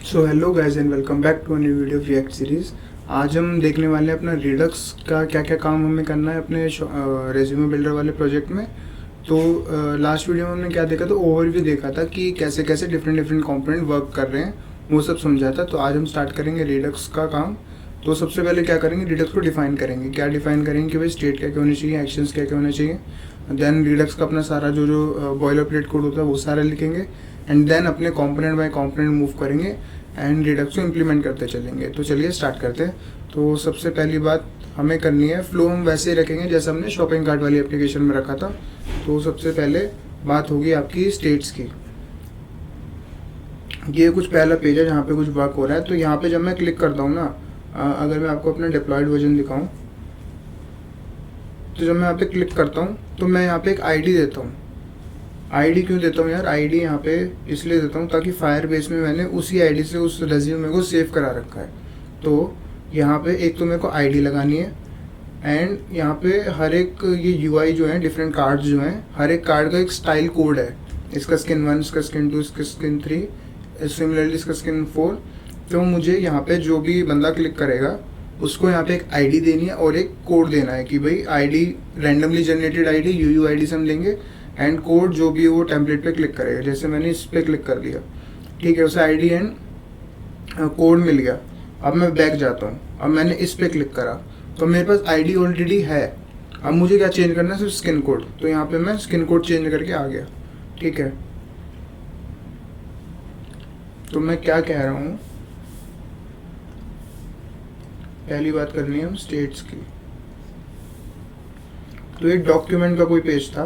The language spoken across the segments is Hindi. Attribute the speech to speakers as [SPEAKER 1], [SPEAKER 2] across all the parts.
[SPEAKER 1] So hello guys and welcome back to a new video React series. आज हम देखने वाले हैं अपना रिडक्स का क्या क्या काम हमें करना है अपने रेज्यूमे बिल्डर वाले प्रोजेक्ट में। तो लास्ट वीडियो में हमने क्या देखा, तो ओवरव्यू देखा था कि कैसे कैसे डिफरेंट डिफरेंट कंपोनेंट वर्क कर रहे हैं, वो सब समझा था। तो आज हम स्टार्ट करेंगे रिडक्स का काम। तो सबसे पहले क्या करेंगे, रिडक्स को डिफाइन करेंगे। क्या डिफाइन करेंगे कि भाई स्टेट क्या क्या होनी चाहिए, एक्शंस क्या क्या होने चाहिए। देन रिडक्स का अपना सारा जो बॉयलर प्लेट कोड होता है वो सारा लिखेंगे एंड देन अपने कंपोनेंट बाय कंपोनेंट मूव करेंगे एंड रिडक्स को इम्प्लीमेंट करते चलेंगे। तो चलिए स्टार्ट करते हैं। तो सबसे पहली बात हमें करनी है, फ्लो हम वैसे ही रखेंगे जैसे हमने शॉपिंग कार्ट वाली एप्लीकेशन में रखा था। तो सबसे पहले बात होगी आपकी स्टेट्स की। ये कुछ पहला पेज है जहाँ पे कुछ वर्क हो रहा है। तो यहाँ पे जब मैं क्लिक करता हूँ ना, अगर मैं आपको अपना डिप्लॉयड वर्जन दिखाऊँ, तो जब मैं यहाँ पे क्लिक करता हूँ तो मैं यहाँ पे एक आईडी देता हूँ। आईडी क्यों देता हूँ यार, आईडी यहाँ पे इसलिए देता हूँ ताकि फायरबेस में मैंने उसी आईडी से उस रेज्यूमे को सेव करा रखा है। तो यहाँ पे एक तो मेरे को आईडी लगानी है एंड यहाँ पे हर एक ये यूआई जो है, डिफरेंट कार्ड्स जो हैं, हर एक कार्ड का एक स्टाइल कोड है। इसका स्किन 1, इसका स्किन 2, इसका स्किन 3, सिमिलरली इसका स्किन 4। तो मुझे यहाँ पे जो भी बंदा क्लिक करेगा उसको यहाँ पे एक आईडी देनी है और एक कोड देना है कि भाई आईडी रैंडमली जनरेटेड आईडी यूयूआईडी से हम देंगे एंड कोड जो भी वो टेम्पलेट पे क्लिक करेगा। जैसे मैंने इस पे क्लिक कर दिया, ठीक है, उसे आईडी एंड कोड मिल गया। अब मैं बैक जाता हूँ, अब मैंने इस पे क्लिक करा तो मेरे पास आईडी ऑलरेडी है। अब मुझे क्या चेंज करना है, सिर्फ स्किन कोड। तो यहाँ पे मैं स्किन कोड चेंज करके आ गया, ठीक है। तो मैं क्या कह रहा हूँ, पहली बात करनी है हम स्टेट्स की। तो एक डॉक्यूमेंट का कोई पेज था,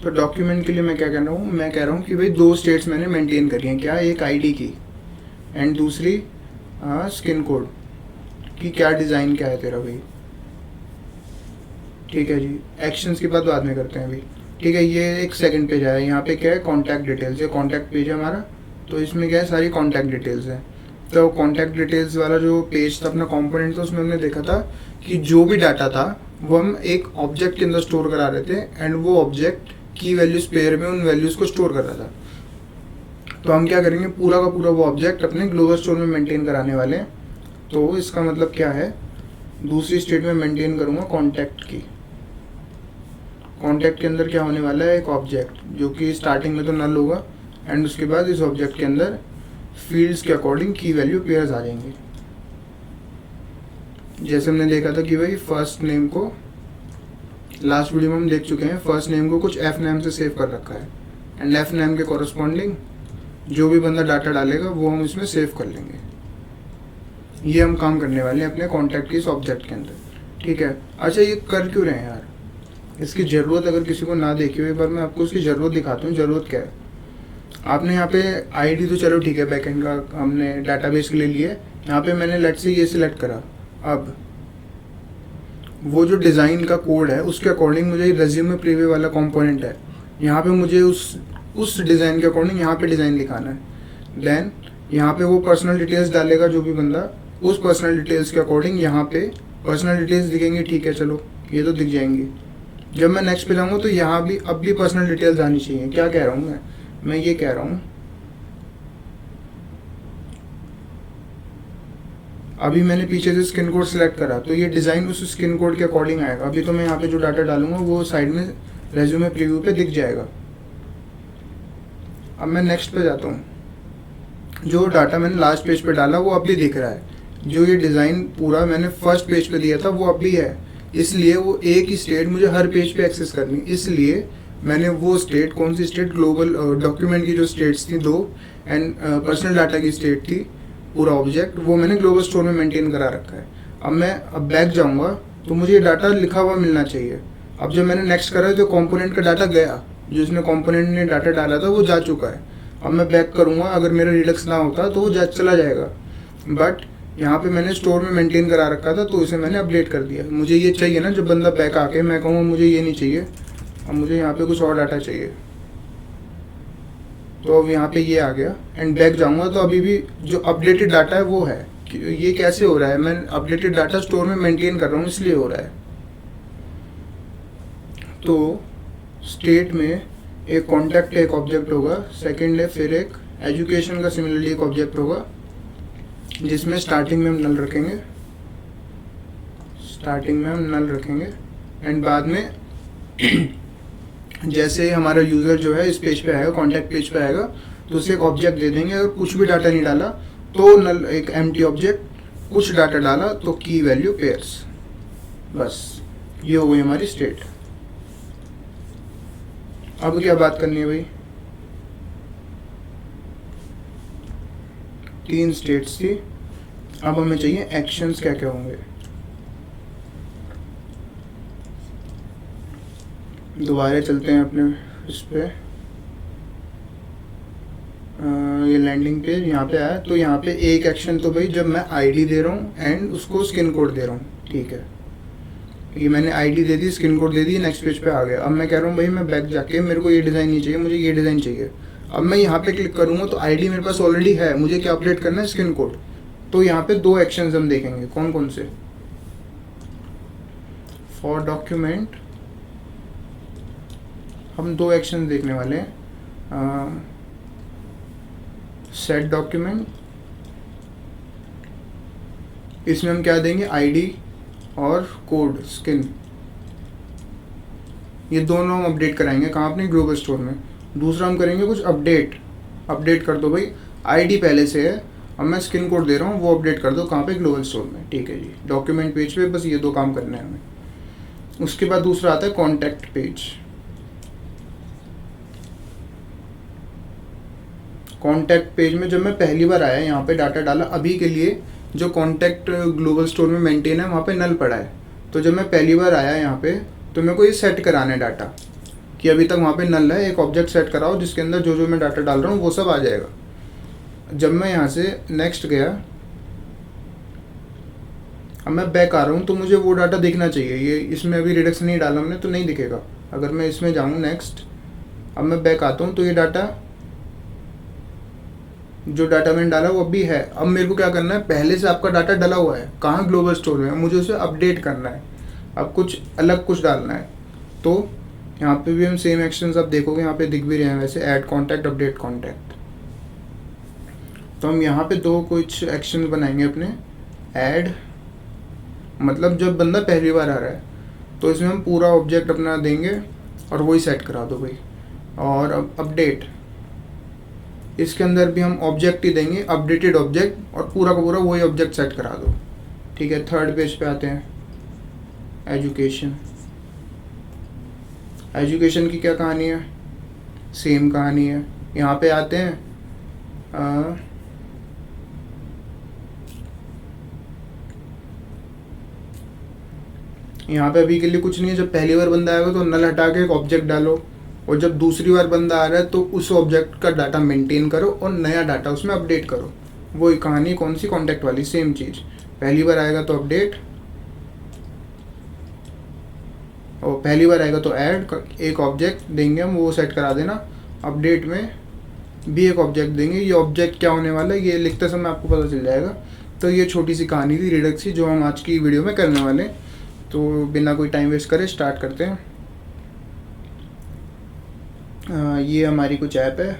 [SPEAKER 1] तो डॉक्यूमेंट के लिए मैं क्या कह रहा हूँ, मैं कह रहा हूँ कि भाई दो स्टेट्स मैंने मेंटेन करी हैं। क्या, एक आईडी की एंड दूसरी स्किन कोड की। क्या डिज़ाइन क्या है तेरा भाई, ठीक है जी। एक्शंस की बात बाद में करते हैं अभी, ठीक है। ये एक सेकंड पेज आया, यहाँ पे क्या है, कॉन्टैक्ट डिटेल्स। ये कॉन्टैक्ट पेज है हमारा। तो इसमें क्या है, सारी कॉन्टैक्ट डिटेल्स है। तो कॉन्टैक्ट डिटेल्स वाला जो पेज था अपना कॉम्पोनेंट था, उसमें हमने देखा था कि जो भी डाटा था वो हम एक ऑब्जेक्ट के अंदर स्टोर करा रहे थे एंड वो ऑब्जेक्ट की वैल्यूज पेयर में उन वैल्यूज को स्टोर कर रहा था। तो हम क्या करेंगे, पूरा का पूरा वो ऑब्जेक्ट अपने ग्लोबल स्टोर में मेंटेन कराने वाले हैं। तो इसका मतलब क्या है, दूसरी स्टेट में मेंटेन करूंगा कॉन्टैक्ट की। कॉन्टैक्ट के अंदर क्या होने वाला है, एक ऑब्जेक्ट जो कि स्टार्टिंग में तो नल होगा एंड उसके बाद इस ऑब्जेक्ट के अंदर फील्ड्स के अकॉर्डिंग की वैल्यू पेयर्स आ जाएंगे। जैसे हमने देखा था कि भाई फर्स्ट नेम को, लास्ट वीडियो में हम देख चुके हैं, फर्स्ट नेम को कुछ एफ नेम से सेव कर रखा है एंड एफ नेम के कॉरस्पॉन्डिंग जो भी बंदा डाटा डालेगा वो हम इसमें सेव कर लेंगे। ये हम काम करने वाले हैं अपने कॉन्टैक्ट के इस ऑब्जेक्ट के अंदर, ठीक है। अच्छा, ये कर क्यों रहे हैं यार, इसकी ज़रूरत अगर किसी को ना देखी हो, एक बार मैं आपको उसकी ज़रूरत दिखाता हूँ। ज़रूरत क्या है, आपने यहाँ पे आईडी तो चलो ठीक है, बैकएंड का हमने डाटाबेस के लिए लिया। यहाँ पे मैंने लेट से ये सिलेक्ट करा। अब वो जो डिज़ाइन का कोड है उसके अकॉर्डिंग मुझे रेज्यूमे प्रीव्यू वाला कंपोनेंट है, यहाँ पे मुझे उस डिज़ाइन के अकॉर्डिंग यहाँ पे डिज़ाइन लिखाना है। देन यहाँ पे वो पर्सनल डिटेल्स डालेगा जो भी बंदा, उस पर्सनल डिटेल्स के अकॉर्डिंग यहाँ पे पर्सनल डिटेल्स दिखेंगी, ठीक है, चलो ये तो दिख जाएंगी। जब मैं नेक्स्ट पे जाऊँगा तो यहाँ भी अब भी पर्सनल डिटेल्स आनी चाहिए। क्या कह रहा हूँ मैं ये कह रहा हूँ, अभी मैंने पीछे से स्किन कोड सेलेक्ट करा तो ये डिज़ाइन उस स्किन कोड के अकॉर्डिंग आएगा। अभी तो मैं यहाँ पे जो डाटा डालूंगा वो साइड में रेज्यूमे प्रीव्यू पे दिख जाएगा। अब मैं नेक्स्ट पे जाता हूँ, जो डाटा मैंने लास्ट पेज पे डाला वो अब भी दिख रहा है। जो ये डिज़ाइन पूरा मैंने फर्स्ट पेज पे दिया था वो अब भी है, इसलिए वो एक ही स्टेट मुझे हर पेज पे एक्सेस करनी। इसलिए मैंने वो स्टेट, कौन सी स्टेट, ग्लोबल डॉक्यूमेंट की जो स्टेट्स थी दो एंड पर्सनल डाटा की स्टेट थी पूरा ऑब्जेक्ट, वो मैंने ग्लोबल स्टोर में मेंटेन करा रखा है। अब बैक जाऊंगा तो मुझे ये डाटा लिखा हुआ मिलना चाहिए। अब जब मैंने नेक्स्ट करा तो कंपोनेंट का डाटा गया, जो इसने कंपोनेंट ने डाटा डाला था वो जा चुका है। अब मैं बैक करूंगा, अगर मेरा रिडक्स ना होता तो वो चला जाएगा, बट यहाँ पे मैंने स्टोर में मेंटेन करा रखा था तो इसे मैंने अपडेट कर दिया। मुझे ये चाहिए ना, जब बंदा बैक आके मैं कहूँगा मुझे ये नहीं चाहिए, अब मुझे यहाँ पे कुछ और डाटा चाहिए, तो अब यहाँ पे ये आ गया एंड बैक जाऊंगा तो अभी भी जो अपडेटेड डाटा है वो है। ये कैसे हो रहा है, मैं अपडेटेड डाटा स्टोर में मेंटेन कर रहा हूँ इसलिए हो रहा है। तो स्टेट में एक कॉन्टैक्ट एक ऑब्जेक्ट होगा, सेकंड है फिर एक एजुकेशन का सिमिलरली एक ऑब्जेक्ट होगा जिसमें स्टार्टिंग में हम नल रखेंगे, एंड बाद में जैसे हमारा यूज़र जो है इस पेज पे आएगा, कॉन्टैक्ट पेज पे आएगा, तो उसे एक ऑब्जेक्ट दे देंगे। अगर कुछ भी डाटा नहीं डाला तो नल एक एम्प्टी ऑब्जेक्ट, कुछ डाटा डाला तो की वैल्यू पेयर्स। बस ये हो गई हमारी स्टेट। अब क्या बात करनी है भाई, 3 स्टेट्स थी, अब हमें चाहिए एक्शंस क्या क्या होंगे। दोबारा चलते हैं अपने इस पे, ये लैंडिंग पेज यहाँ पे आया। तो यहाँ पे एक एक्शन तो भाई जब मैं आईडी दे रहा हूँ एंड उसको स्किन कोड दे रहा हूँ, ठीक है, ये मैंने आईडी दे दी, स्किन कोड दे दी, नेक्स्ट पेज पे आ गया। अब मैं कह रहा हूँ भाई मैं बैक जाके मेरे को ये डिज़ाइन नहीं चाहिए, मुझे ये डिज़ाइन चाहिए। अब मैं यहाँ पे क्लिक करूँगा तो आईडी मेरे पास ऑलरेडी है, मुझे क्या अपडेट करना है, स्किन कोड। तो यहाँ पे 2 एक्शंस हम देखेंगे, कौन कौन से। फॉर डॉक्यूमेंट हम 2 एक्शन देखने वाले हैं, सेट डॉक्यूमेंट, इसमें हम क्या देंगे, आईडी और कोड स्किन, ये दोनों हम अपडेट कराएंगे कहाँ, अपने ग्लोबल स्टोर में। दूसरा हम करेंगे कुछ अपडेट कर दो भाई, आईडी पहले से है, अब मैं स्किन कोड दे रहा हूँ, वो अपडेट कर दो कहाँ पे, ग्लोबल स्टोर में, ठीक है जी। डॉक्यूमेंट पेज पे बस ये 2 काम करने हैं हमें। उसके बाद दूसरा आता है कॉन्टैक्ट पेज। कॉन्टैक्ट पेज में जब मैं पहली बार आया, यहाँ पे डाटा डाला, अभी के लिए जो कॉन्टैक्ट ग्लोबल स्टोर में मेंटेन है वहाँ पे नल पड़ा है। तो जब मैं पहली बार आया यहाँ पे, तो मेरे को ये सेट कराना है डाटा कि अभी तक वहाँ पे नल है, एक ऑब्जेक्ट सेट कराओ जिसके अंदर जो जो मैं डाटा डाल रहा हूँ वो सब आ जाएगा। जब मैं यहाँ से नेक्स्ट गया, अब मैं बैक आ रहा हूँ, तो मुझे वो डाटा दिखना चाहिए। ये इसमें अभी रिडक्स नहीं डाला हमने तो नहीं दिखेगा। अगर मैं इसमें जाऊँ नेक्स्ट, अब मैं बैक आता हूँ तो ये डाटा, जो डाटा मैंने डाला वो अभी है। अब मेरे को क्या करना है, पहले से आपका डाटा डाला हुआ है कहाँ, ग्लोबल स्टोर में, मुझे उसे अपडेट करना है, अब कुछ अलग कुछ डालना है। तो यहाँ पे भी हम सेम एक्शंस आप देखोगे यहाँ पे दिख भी रहे हैं वैसे, ऐड कॉन्टैक्ट, अपडेट कॉन्टैक्ट। तो हम यहाँ पे 2 कुछ एक्शन बनाएंगे अपने। ऐड मतलब जब बंदा पहली बार आ रहा है तो इसमें हम पूरा ऑब्जेक्ट अपना देंगे और वही सेट करा दो भाई। और अब अपडेट, इसके अंदर भी हम ऑब्जेक्ट ही देंगे, अपडेटेड ऑब्जेक्ट, और पूरा का पूरा वही ऑब्जेक्ट सेट करा दो, ठीक है। थर्ड पेज पे आते हैं, एजुकेशन की क्या कहानी है, सेम कहानी है। यहाँ पे आते हैं यहाँ पे अभी के लिए कुछ नहीं है। जब पहली बार बंदा आएगा तो नल हटा के एक ऑब्जेक्ट डालो, और जब दूसरी बार बंदा आ रहा है तो उस ऑब्जेक्ट का डाटा मेंटेन करो और नया डाटा उसमें अपडेट करो। वही कहानी कौन सी, कॉन्टैक्ट वाली, सेम चीज़। पहली बार आएगा तो अपडेट, और पहली बार आएगा तो ऐड, एक ऑब्जेक्ट देंगे हम, वो सेट करा देना। अपडेट में भी एक ऑब्जेक्ट देंगे, ये ऑब्जेक्ट क्या होने वाला है ये लिखते समय आपको पता चल जाएगा। तो ये छोटी सी कहानी थी रिडक्स की, जो हम आज की वीडियो में करने वाले हैं। तो बिना कोई टाइम वेस्ट करे स्टार्ट करते हैं। ये हमारी कुछ ऐप है।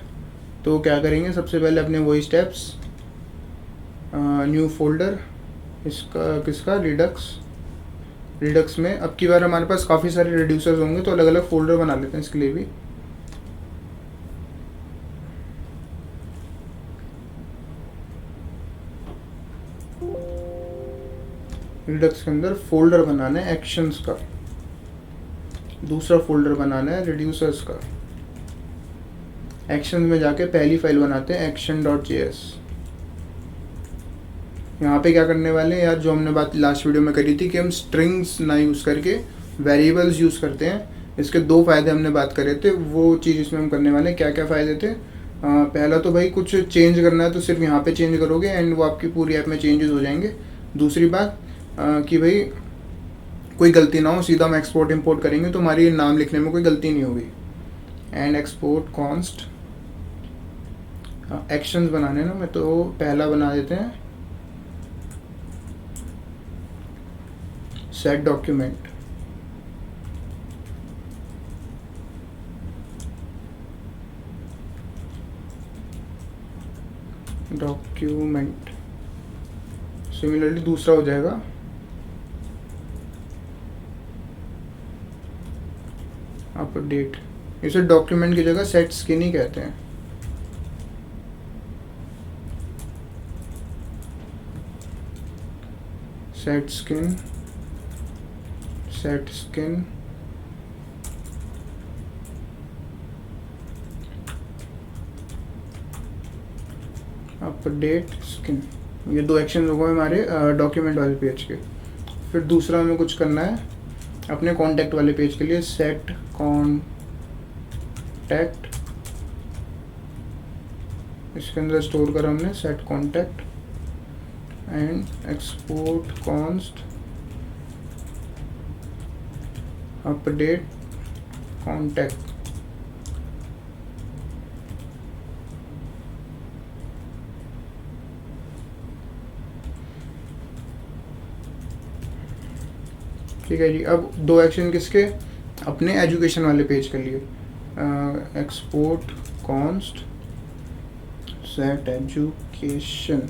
[SPEAKER 1] तो क्या करेंगे, सबसे पहले अपने वही स्टेप्स, न्यू फोल्डर, इसका किसका, रिडक्स में। अब की बार हमारे पास काफ़ी सारे रिड्यूसर्स होंगे तो अलग अलग फोल्डर बना लेते हैं इसके लिए भी। रिडक्स के अंदर फोल्डर बनाना है एक्शंस का, दूसरा फोल्डर बनाना है रिड्यूसर्स का। एक्शन में जाके पहली फाइल बनाते हैं action.js। यहाँ पे क्या करने वाले हैं यार, जो हमने बात लास्ट वीडियो में करी थी कि हम स्ट्रिंग्स ना यूज़ करके वेरिएबल्स यूज़ करते हैं। इसके 2 फ़ायदे हमने बात करे थे, वो चीज़ इसमें हम करने वाले हैं। क्या क्या फ़ायदे थे, पहला तो भाई कुछ चेंज करना है तो सिर्फ यहाँ पे चेंज करोगे एंड वो आपकी पूरी ऐप में चेंजेस हो जाएंगे। दूसरी बात कि भाई कोई गलती ना हो, सीधा हम एक्सपोर्ट इंपोर्ट करेंगे तो हमारी नाम लिखने में कोई गलती नहीं होगी। एंड एक्सपोर्ट कॉन्स्ट एक्शंस बनाने ना, मैं तो पहला बना देते हैं सेट डॉक्यूमेंट। डॉक्यूमेंट। सिमिलरली दूसरा हो जाएगा अपडेट। इसे डॉक्यूमेंट की जगह सेट स्किन ही कहते हैं। Set skin update skin. ये दो एक्शन हो गए हमारे डॉक्यूमेंट वाले पेज के। फिर दूसरा हमें कुछ करना है अपने कॉन्टैक्ट वाले पेज के लिए। सेट कॉन्टैक्ट, इसके अंदर स्टोर करा हमने set contact and export const update contact. ठीक है जी। अब दो एक्शन किसके, अपने एजुकेशन वाले पेज के लिए। Export const set education.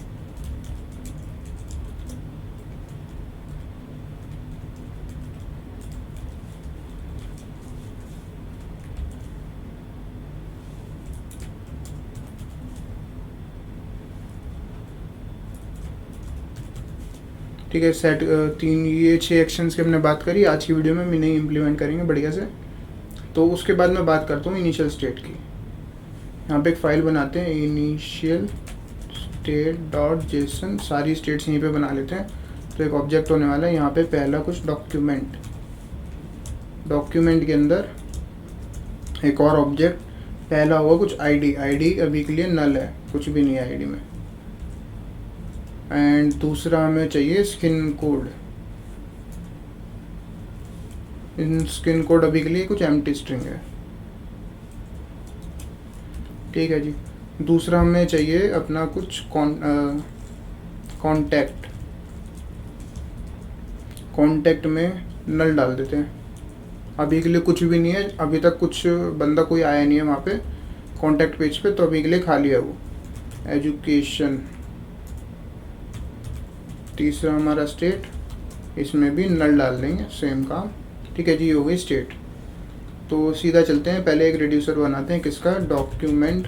[SPEAKER 1] ठीक है, सेट तीन ये 6 एक्शंस की हमने बात करी। आज की वीडियो में हम इन्हें इम्प्लीमेंट करेंगे बढ़िया से। तो उसके बाद मैं बात करता हूँ इनिशियल स्टेट की। यहाँ पे एक फ़ाइल बनाते हैं इनिशियल स्टेट डॉट जेसन। सारी स्टेट्स यहीं पे बना लेते हैं। तो एक ऑब्जेक्ट होने वाला है यहाँ पे पहला कुछ डॉक्यूमेंट के अंदर एक और ऑब्जेक्ट पहला होगा कुछ आईडी अभी के लिए नल है, कुछ भी नहीं है आईडी में। एंड दूसरा हमें चाहिए स्किन कोड। इन स्किन कोड अभी के लिए कुछ एम्प्टी स्ट्रिंग है। ठीक है जी। दूसरा हमें चाहिए अपना कुछ कॉन्टैक्ट में नल डाल देते हैं। अभी के लिए कुछ भी नहीं है, अभी तक कुछ बंदा कोई आया नहीं है वहाँ पे कॉन्टैक्ट पेज पे, तो अभी के लिए खाली है वो। एजुकेशन तीसरा हमारा स्टेट, इसमें भी नल डाल देंगे, सेम काम। ठीक है जी, ये हो गई स्टेट। तो सीधा चलते हैं, पहले एक रिड्यूसर बनाते हैं किसका, डॉक्यूमेंट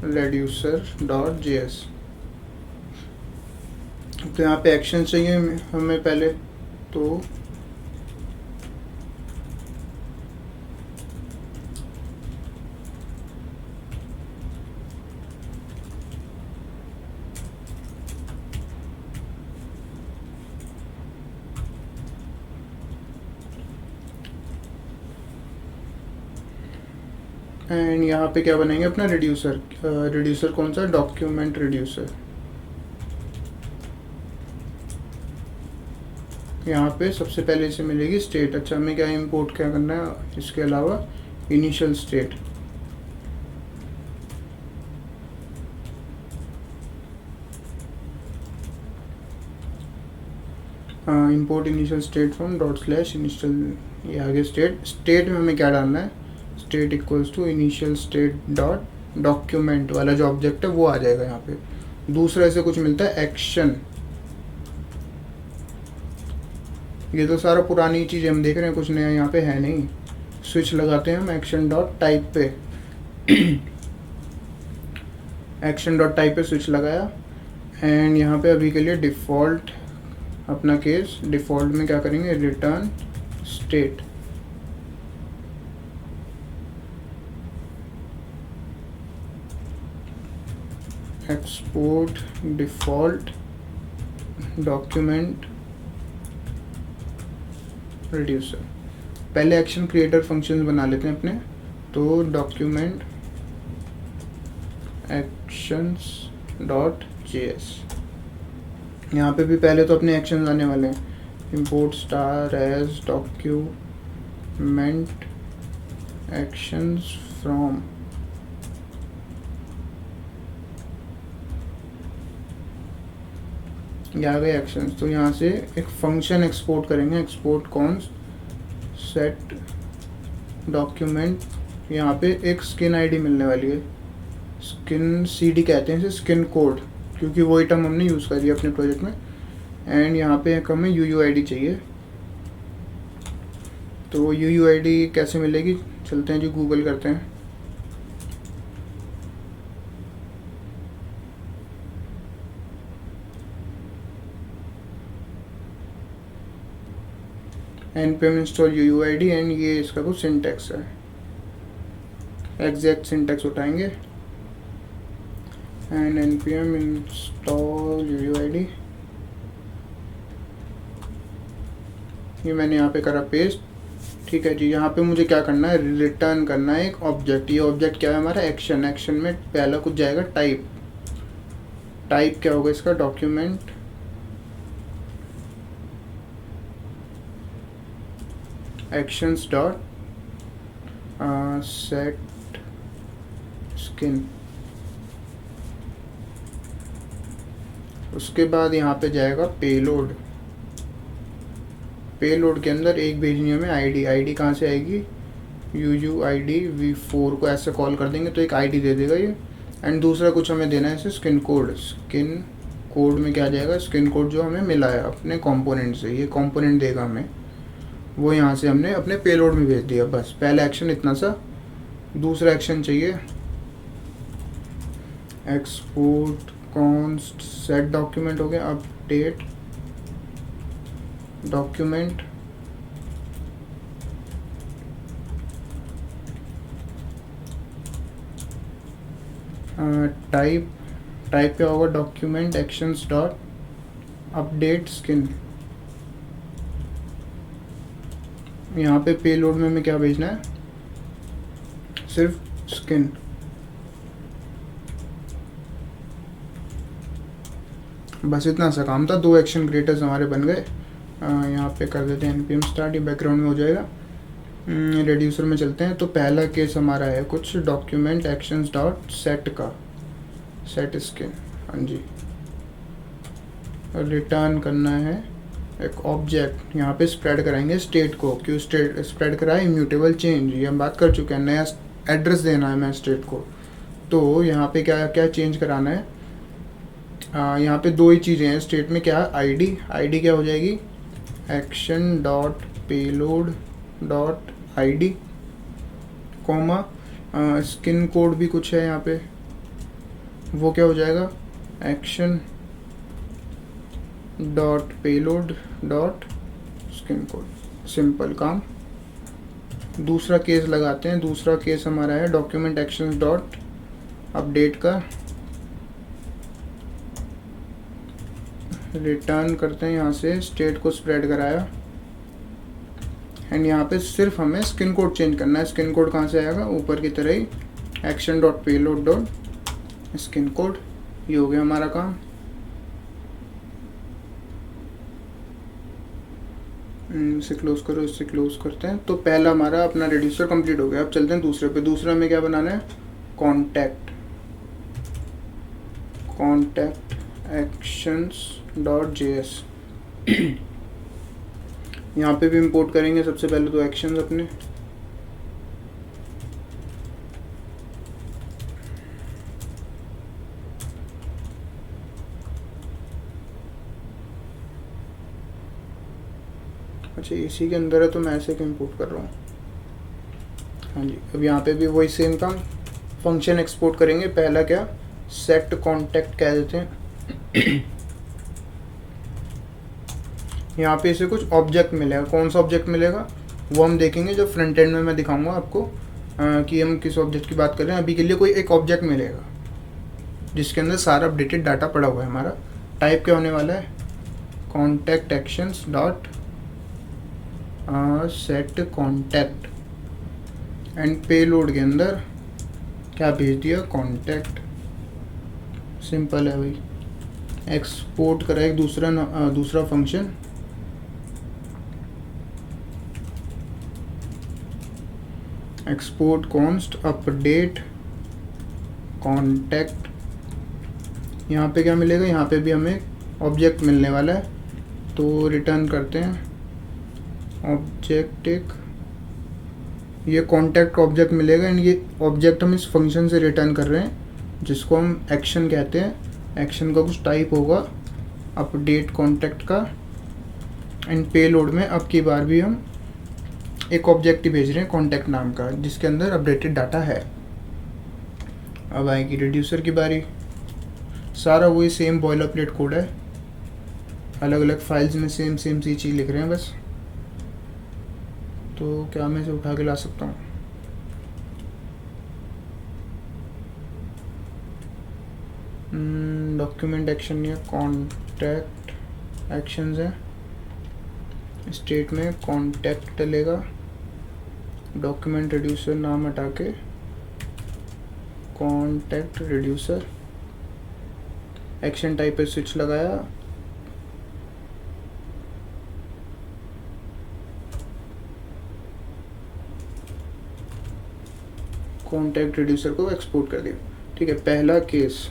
[SPEAKER 1] रेड्यूसर डॉट जेएस। तो यहाँ पे एक्शन चाहिए हमें पहले, तो एंड यहाँ पे क्या बनाएंगे अपना रिड्यूसर कौन सा, डॉक्यूमेंट रिड्यूसर। यहाँ पे सबसे पहले इसे मिलेगी स्टेट। अच्छा, हमें क्या इंपोर्ट क्या करना है इसके अलावा, initial state. Import initial state from dot slash initial, ये आगे स्टेट में हमें क्या डालना है, state equals to initial state dot document वाला जो ऑब्जेक्ट है वो आ जाएगा यहाँ पे। दूसरा ऐसे कुछ मिलता है एक्शन। ये तो सारा पुरानी चीज़ हम देख रहे हैं, कुछ नया यहाँ पे है नहीं। स्विच लगाते हैं हम एक्शन डॉट टाइप पे। एक्शन डॉट टाइप पे स्विच लगाया एंड यहाँ पे अभी के लिए डिफ़ॉल्ट अपना केस, डिफ़ॉल्ट में क्या करेंगे, return state. Export default document reducer. पहले एक्शन क्रिएटर फंक्शन बना लेते हैं अपने। तो डॉक्यूमेंट एक्शंस डॉट जेएस। यहाँ पे भी पहले तो अपने एक्शंस आने वाले हैं। Import star as document actions from, ये आ गए एक्शंस। तो यहाँ से एक फंक्शन एक्सपोर्ट करेंगे, एक्सपोर्ट कॉन्स्ट सेट डॉक्यूमेंट। यहाँ पे एक स्किन आईडी मिलने वाली है, स्किन CD कहते हैं इसे, स्किन कोड, क्योंकि वही टर्म हमने यूज़ करी है अपने प्रोजेक्ट में। एंड यहाँ पे एक हमें UUID चाहिए। तो UUID कैसे मिलेगी, चलते हैं जी गूगल करते हैं। npm इंस्टॉल UUID एंड ये इसका कुछ सिंटैक्स है, एग्जैक्ट सिंटैक्स उठाएंगे। एंड npm इंस्टॉल UUID, ये मैंने यहाँ पे करा पेस्ट। ठीक है जी, यहाँ पे मुझे क्या करना है, रिटर्न करना है एक ऑब्जेक्ट। ये ऑब्जेक्ट क्या है हमारा, एक्शन। एक्शन में पहला कुछ जाएगा टाइप। टाइप क्या होगा इसका, document actions dot set skin. उसके बाद यहाँ पे जाएगा पेलोड। पेलोड के अंदर एक भेजनी है हमें आईडी। आईडी कहाँ से आएगी, UUID v4 को ऐसे कॉल कर देंगे तो एक आईडी दे देगा ये। एंड दूसरा कुछ हमें देना है इसे स्किन कोड। स्किन कोड में क्या जाएगा, स्किन कोड जो हमें मिला है अपने कंपोनेंट से, ये कंपोनेंट देगा हमें, वो यहाँ से हमने अपने पेलोड में भेज दिया। बस पहला एक्शन इतना सा। दूसरा एक्शन चाहिए एक्सपोर्ट कॉन्स्ट सेट डॉक्यूमेंट हो गया, अपडेट डॉक्यूमेंट टाइप। टाइप क्या होगा, document actions dot update skin. यहाँ पे पेलोड में हमें क्या भेजना है, सिर्फ स्किन। बस इतना सा काम था, 2 एक्शन क्रिएटर्स हमारे बन गए। यहाँ पे कर देते हैं npm स्टार्ट, ये बैकग्राउंड में हो जाएगा। रेड्यूसर में चलते हैं। तो पहला केस हमारा है कुछ डॉक्यूमेंट एक्शंस डॉट सेट का, सेट स्किन। हाँ जी, रिटर्न करना है एक ऑब्जेक्ट। यहाँ पे स्प्रेड कराएंगे स्टेट को, क्यों स्प्रेड करा है, इम्यूटेबल चेंज, ये हम बात कर चुके हैं। नया एड्रेस देना है मैं स्टेट को, तो यहाँ पे क्या क्या चेंज कराना है। यहाँ पे 2 ही चीज़ें हैं स्टेट में, क्या आईडी। आईडी क्या हो जाएगी, action dot payload dot ID, comma skin code भी कुछ है यहाँ पे, वो क्या हो जाएगा, action dot payload dot skin code. Simple काम। दूसरा केस लगाते हैं। दूसरा केस हमारा है डॉक्यूमेंट एक्शन डॉट अपडेट का। रिटर्न करते हैं, यहाँ से स्टेट को स्प्रेड कराया एंड यहाँ पे सिर्फ हमें स्किन कोड चेंज करना है। स्किन कोड कहाँ से आएगा, ऊपर की तरह ही, action dot payload dot skin code. ये हो गया हमारा काम। इसे क्लोज करो, इससे क्लोज करते हैं। तो पहला हमारा अपना रेड्यूसर कंप्लीट हो गया। अब चलते हैं दूसरे पे। दूसरा में क्या बनाना है, कॉन्टैक्ट एक्शंस डॉट JS। यहाँ पे भी इंपोर्ट करेंगे सबसे पहले तो एक्शंस अपने। अच्छा, इसी के अंदर है तो मैं ऐसे इंपोर्ट कर रहा हूँ। हाँ जी, अब यहाँ पे भी वही सेम काम, फंक्शन एक्सपोर्ट करेंगे। पहला क्या, सेट कॉन्टैक्ट कह देते हैं। यहाँ पे इसे कुछ ऑब्जेक्ट मिलेगा। कौन सा ऑब्जेक्ट मिलेगा वो हम देखेंगे जब फ्रंट एंड में मैं दिखाऊंगा आपको कि हम किस ऑब्जेक्ट की बात कर रहे हैं। अभी के लिए कोई एक ऑब्जेक्ट मिलेगा जिसके अंदर सारा अपडेटेड डाटा पड़ा हुआ है हमारा। टाइप क्या होने वाला है, contact actions dot set contact and payload के अंदर क्या भेज दिया, कॉन्टैक्ट। सिंपल है भाई। एक्सपोर्ट करा एक दूसरा function, export const update contact. यहाँ पे क्या मिलेगा, यहाँ पे भी हमें ऑब्जेक्ट मिलने वाला है। तो रिटर्न करते हैं ऑब्जेक्ट एक, ये कॉन्टैक्ट ऑब्जेक्ट मिलेगा एंड ये ऑब्जेक्ट हम इस फंक्शन से रिटर्न कर रहे हैं। जिसको हम एक्शन कहते हैं। एक्शन का कुछ टाइप होगा अपडेट कॉन्टैक्ट का। एंड पेलोड में अब की बार भी हम एक ऑब्जेक्ट ही भेज रहे हैं कॉन्टैक्ट नाम का, जिसके अंदर अपडेटेड डाटा है। अब आएगी रिड्यूसर की बारी। सारा वही सेम बॉयलर प्लेट कोड है, अलग अलग फाइल्स में सेम सी चीज़ लिख रहे हैं बस। तो क्या मैं इसे उठा के ला सकता हूँ? डॉक्यूमेंट एक्शन या कॉन्टैक्ट एक्शंस है। स्टेट में कॉन्टैक्ट डलेगा, डॉक्यूमेंट रिड्यूसर नाम हटा के कॉन्टैक्ट रिड्यूसर। एक्शन टाइप पे स्विच लगाया, कॉन्टैक्ट रिड्यूसर को एक्सपोर्ट कर दिया। ठीक है, पहला case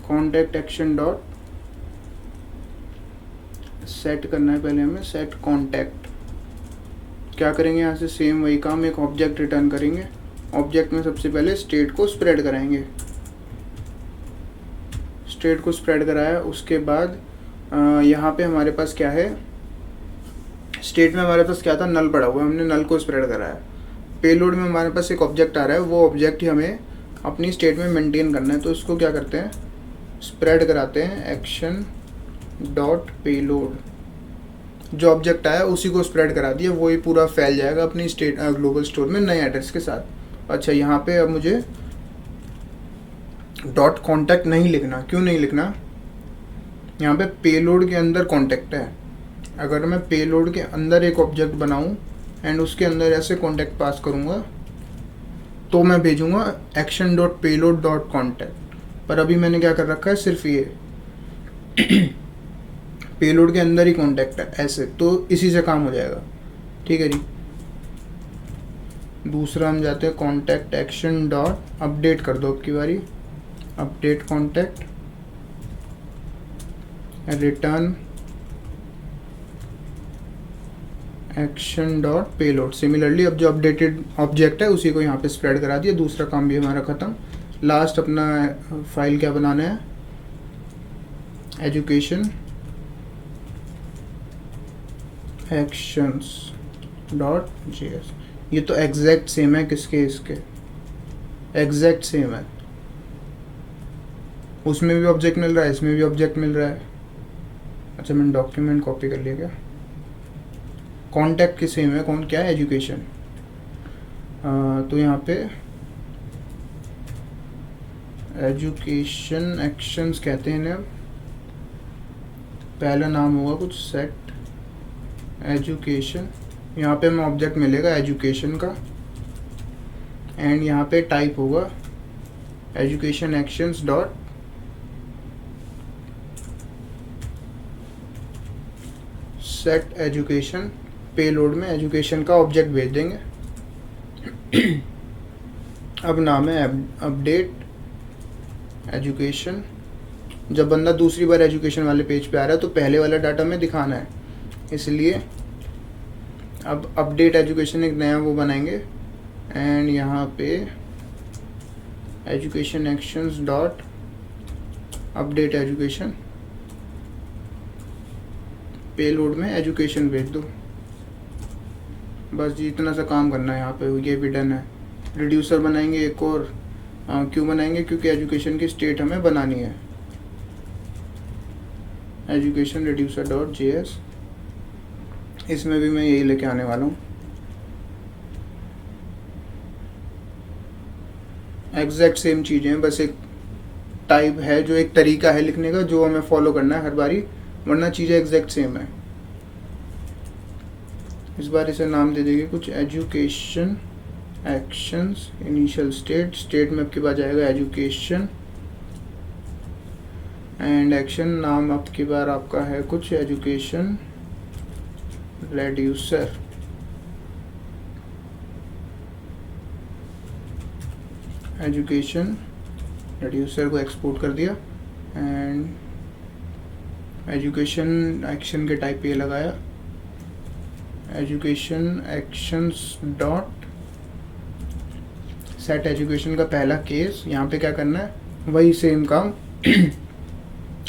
[SPEAKER 1] contact action dot set करना है पहले हमें, सेट कॉन्टैक्ट। क्या करेंगे यहाँ से? सेम वही काम, एक ऑब्जेक्ट रिटर्न करेंगे। ऑब्जेक्ट में सबसे पहले स्टेट को स्प्रेड कराएंगे। स्टेट को स्प्रेड कराया, उसके बाद यहाँ पे हमारे पास क्या है? स्टेट में हमारे पास क्या था? नल पड़ा हुआ, हमने नल को स्प्रेड कराया। पेलोड में हमारे पास एक ऑब्जेक्ट आ रहा है, वो ऑब्जेक्ट ही हमें अपनी स्टेट में मेंटेन करना है। तो उसको क्या करते हैं? स्प्रेड कराते हैं एक्शन डॉट पेलोड। जो ऑब्जेक्ट आया उसी को स्प्रेड करा दिया, वही पूरा फैल जाएगा अपनी स्टेट ग्लोबल स्टोर में नए एड्रेस के साथ। अच्छा, यहाँ पे अब मुझे डॉट कॉन्टैक्ट नहीं लिखना। क्यों नहीं लिखना? यहाँ पे पेलोड के अंदर कॉन्टैक्ट है। अगर मैं पेलोड के अंदर एक ऑब्जेक्ट बनाऊँ एंड उसके अंदर ऐसे कॉन्टैक्ट पास करूँगा तो मैं भेजूँगा action dot payload dot contact. पर अभी मैंने क्या कर रखा है? सिर्फ ये पेलोड के अंदर ही कॉन्टैक्ट है ऐसे, तो इसी से काम हो जाएगा। ठीक है जी। दूसरा हम जाते हैं कॉन्टैक्ट एक्शन डॉट अपडेट कर दो अब की बारी, update contact return action dot payload. Similarly अब जो अपडेटेड ऑब्जेक्ट है उसी को यहाँ पे स्प्रेड करा दिया। दूसरा काम भी हमारा खत्म। लास्ट अपना फाइल क्या बनाना है? Education actions dot JS. ये तो एग्जैक्ट सेम है, किसके? इसके एग्जैक्ट सेम है। उसमें भी ऑब्जेक्ट मिल रहा है, इसमें भी ऑब्जेक्ट मिल रहा है। अच्छा, मैंने डॉक्यूमेंट कॉपी कर लिया क्या? कॉन्टैक्ट की सेम है। कौन क्या है? एजुकेशन। तो यहाँ पे एजुकेशन एक्शंस कहते हैं इन्हें। पहला नाम होगा कुछ सेट एजुकेशन। यहाँ पे हमें ऑब्जेक्ट मिलेगा एजुकेशन का एंड यहाँ पे टाइप होगा education actions dot set education. Payload में एजुकेशन का ऑब्जेक्ट भेज देंगे। अब नाम है अपडेट एजुकेशन। जब बंदा दूसरी बार एजुकेशन वाले पेज पे आ रहा है तो पहले वाला डाटा में दिखाना है, इसलिए अब अपडेट एजुकेशन एक नया वो बनाएंगे एंड यहाँ पे education actions dot update education. Payload में एजुकेशन भेज दो। बस जी इतना सा काम करना है यहाँ पे, ये भी डन है। रिड्यूसर बनाएंगे एक और। क्यों बनाएंगे? क्योंकि एजुकेशन की स्टेट हमें बनानी है। एजुकेशन रिड्यूसर डॉट जेएस, इसमें भी मैं यही लेके आने वाला हूँ। एग्जैक्ट सेम चीज़ें हैं, बस एक टाइप है जो एक तरीका है लिखने का जो हमें फॉलो करना है हर बारी, वरना चीज़ें एग्जैक्ट सेम है। इस बार इसे नाम दे देंगे कुछ education actions initial state. State में आपके पास जाएगा एजुकेशन एंड एक्शन नाम अब की बार आपका है कुछ एजुकेशन रिड्यूसर। एजुकेशन रिड्यूसर को एक्सपोर्ट कर दिया एंड एजुकेशन एक्शन के टाइप पे लगाया education actions dot set education का पहला केस। यहाँ पे क्या करना है, वही सेम काम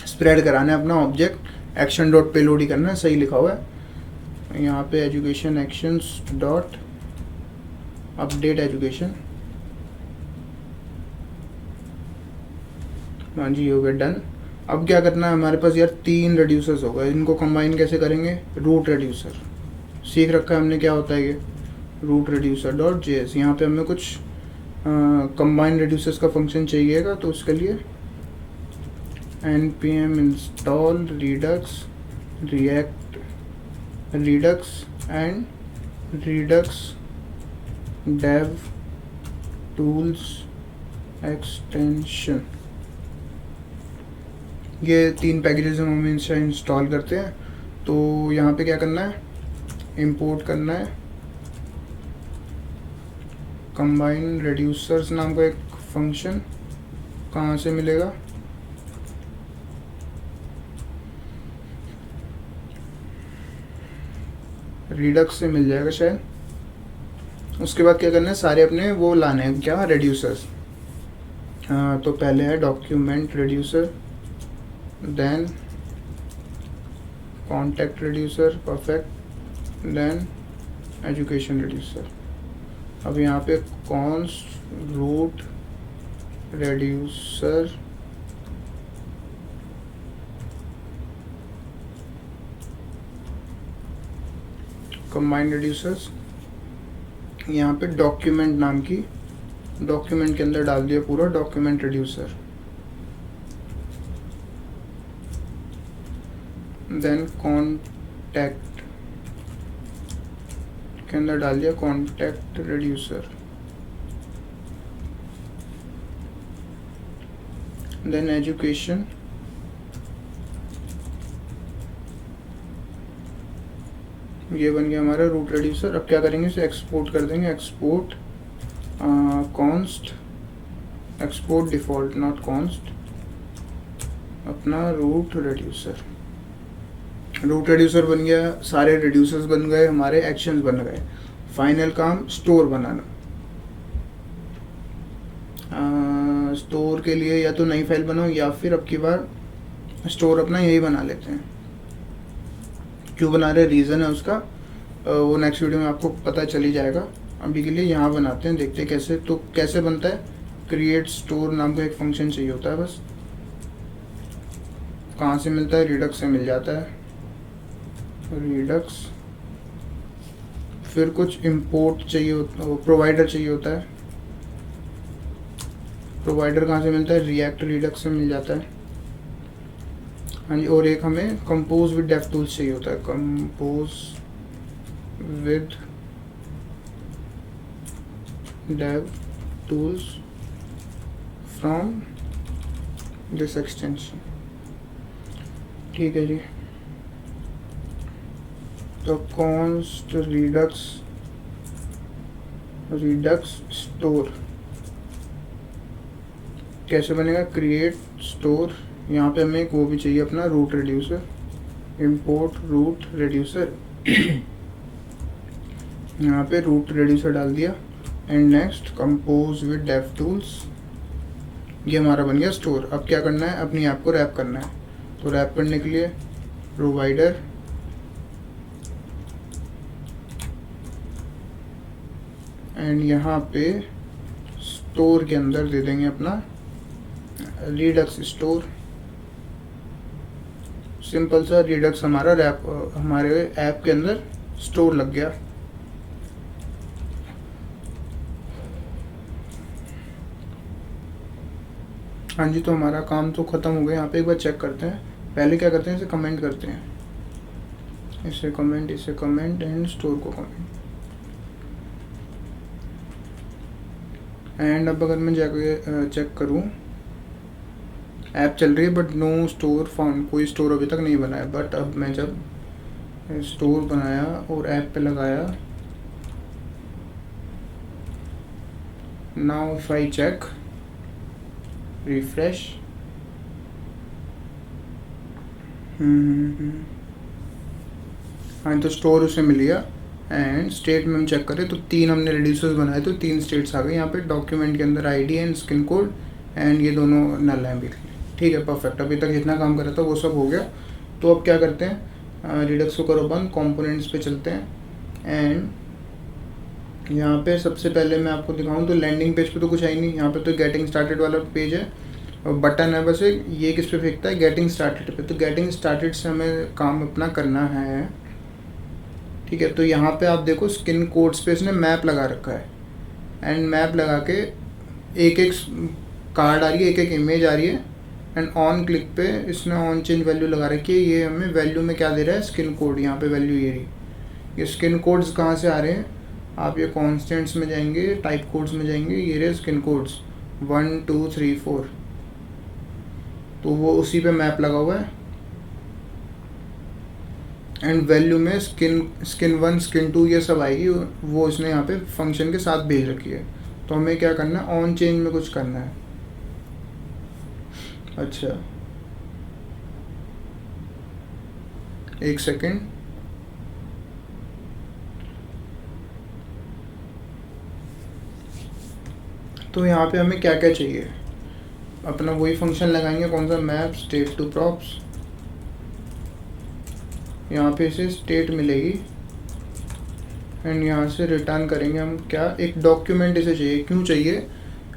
[SPEAKER 1] स्प्रेड कराना है अपना ऑब्जेक्ट एक्शन डॉट पेलोड ही करना है, सही लिखा हुआ है यहाँ पे education actions dot update education. हाँ जी, हो गया डन। अब क्या करना है, हमारे पास यार 3 रेड्यूसर्स हो गए, इनको कंबाइन कैसे करेंगे, रूट रेड्यूसर सीख रखा है हमने क्या होता है ये, रूट रेड्यूसर डॉट जेएस। यहाँ पे हमें कुछ कंबाइन रेड्यूसर्स का फंक्शन चाहिएगा, तो उसके लिए npm install redux react redux and redux dev tools extension। ये 3 पैकेजेस हम इंस्टॉल करते हैं। तो यहाँ पे क्या करना है, इंपोर्ट करना है कंबाइन रेड्यूसर्स नाम का एक फंक्शन। कहाँ से मिलेगा, रिडक्स से मिल जाएगा शायद। उसके बाद क्या करना है, सारे अपने वो लाने हैं क्या, रेड्यूसर्स। तो पहले है document reducer, then contact reducer, perfect, then education reducer. अब यहाँ पे const root reducer combined reducers, यहाँ पे डॉक्यूमेंट नाम की, डॉक्यूमेंट के अंदर डाल दिया पूरा डॉक्यूमेंट रेड्यूसर, देन कॉन्टैक्ट के अंदर डाल दिया कॉन्टैक्ट रेड्यूसर, देन एजुकेशन, ये बन गया हमारा रूट रेड्यूसर। अब क्या करेंगे, इसे एक्सपोर्ट कर देंगे, export const, export default not const, अपना रूट रेड्यूसर। रूट रेड्यूसर बन गया, सारे रेड्यूसर्स बन गए, हमारे एक्शंस बन गए। फाइनल काम स्टोर बनाना। स्टोर के लिए या तो नई फाइल बनाओ या फिर अब की बार स्टोर अपना यही बना लेते हैं। क्यों बना रहे, रीज़न है उसका, वो नेक्स्ट वीडियो में आपको पता चल ही जाएगा। अभी के लिए यहाँ बनाते हैं, देखते हैं कैसे। तो कैसे बनता है, क्रिएट स्टोर नाम का एक फंक्शन चाहिए होता है बस। कहाँ से मिलता है, रिडक्स से मिल जाता है, रिडक्स। फिर कुछ इंपोर्ट चाहिए, प्रोवाइडर चाहिए होता है। प्रोवाइडर कहाँ से मिलता है, रिएक्ट रिडक्स से मिल जाता है। हाँ जी, और एक हमें कंपोज विद डेव टूल्स चाहिए होता है, compose with dev tools from this extension. ठीक है जी। तो कॉन्स्ट रिडक्स, रिडक्स स्टोर कैसे बनेगा, क्रिएट स्टोर। यहाँ पे हमें एक वो भी चाहिए अपना root reducer, import root reducer. यहाँ पे रूट रेड्यूसर डाल दिया, and next compose with dev tools. ये हमारा बन गया स्टोर। अब क्या करना है, अपनी ऐप को रैप करना है। तो रैप करने के लिए प्रोवाइडर एंड यहाँ पे स्टोर के अंदर दे देंगे अपना रिडक्स स्टोर। सिंपल सा रिडक्स हमारा रैप, हमारे ऐप के अंदर स्टोर लग गया। हाँ जी, तो हमारा काम तो ख़त्म हो गया। यहाँ पे एक बार चेक करते हैं। पहले क्या करते हैं, इसे कमेंट करते हैं, इसे कमेंट एंड स्टोर को कमेंट। एंड अब अगर मैं जाके चेक करूँ, ऐप चल रही है बट नो स्टोर फाउंड, कोई स्टोर अभी तक नहीं बना है। बट अब मैं जब स्टोर बनाया और ऐप पे लगाया, now if I check refresh, हाँ तो स्टोर उसे मिल गया। एंड स्टेट में हम चेक करें तो 3 हमने रिड्यूसर्स बनाए तो 3 स्टेट्स आ गए यहाँ पे डॉक्यूमेंट के अंदर, ID and skin code, and ये दोनों नल हैं बिल्कुल। ठीक है, परफेक्ट। अभी तक जितना काम कर रहा था वो सब हो गया। तो अब क्या करते हैं, रिडक्स को करो बंद, कंपोनेंट्स पे चलते हैं। एंड यहाँ पे सबसे पहले मैं आपको दिखाऊं तो लैंडिंग पेज पे तो कुछ है ही नहीं, यहाँ पे तो गेटिंग स्टार्टेड वाला पेज है और बटन है बस एक, ये किस पे फेंकता है, गेटिंग स्टार्टेड पे। तो गेटिंग स्टार्टेड से हमें काम अपना करना है। ठीक है, तो यहाँ पे आप देखो स्किन कोड्स पे इसने मैप लगा रखा है, एंड मैप लगा के एक एक कार्ड आ रही है, एक एक इमेज आ रही है, एंड ऑन क्लिक पे इसने ऑन चेंज वैल्यू लगा रखी है। ये हमें वैल्यू में क्या दे रहा है, स्किन कोड। यहाँ पे वैल्यू ये रही। ये स्किन कोड्स कहाँ से आ रहे हैं, आप ये कॉन्स्टेंट्स में जाएंगे, टाइप कोड्स में जाएंगे, ये रहे स्किन कोड्स 1 2 3 4, तो वो उसी पे मैप लगा हुआ है। एंड वैल्यू में स्किन 1 स्किन 2 ये सब आएगी, वो उसने यहाँ पे फंक्शन के साथ भेज रखी है। तो हमें क्या करना है, ऑन चेंज में कुछ करना है। अच्छा, एक सेकेंड, तो यहाँ पे हमें क्या क्या चाहिए, अपना वही फंक्शन लगाएंगे, कौन सा, मैप स्टेट टू प्रॉप्स। यहाँ पे इसे स्टेट मिलेगी एंड यहाँ से रिटर्न करेंगे हम क्या, एक डॉक्यूमेंट इसे चाहिए। क्यों चाहिए,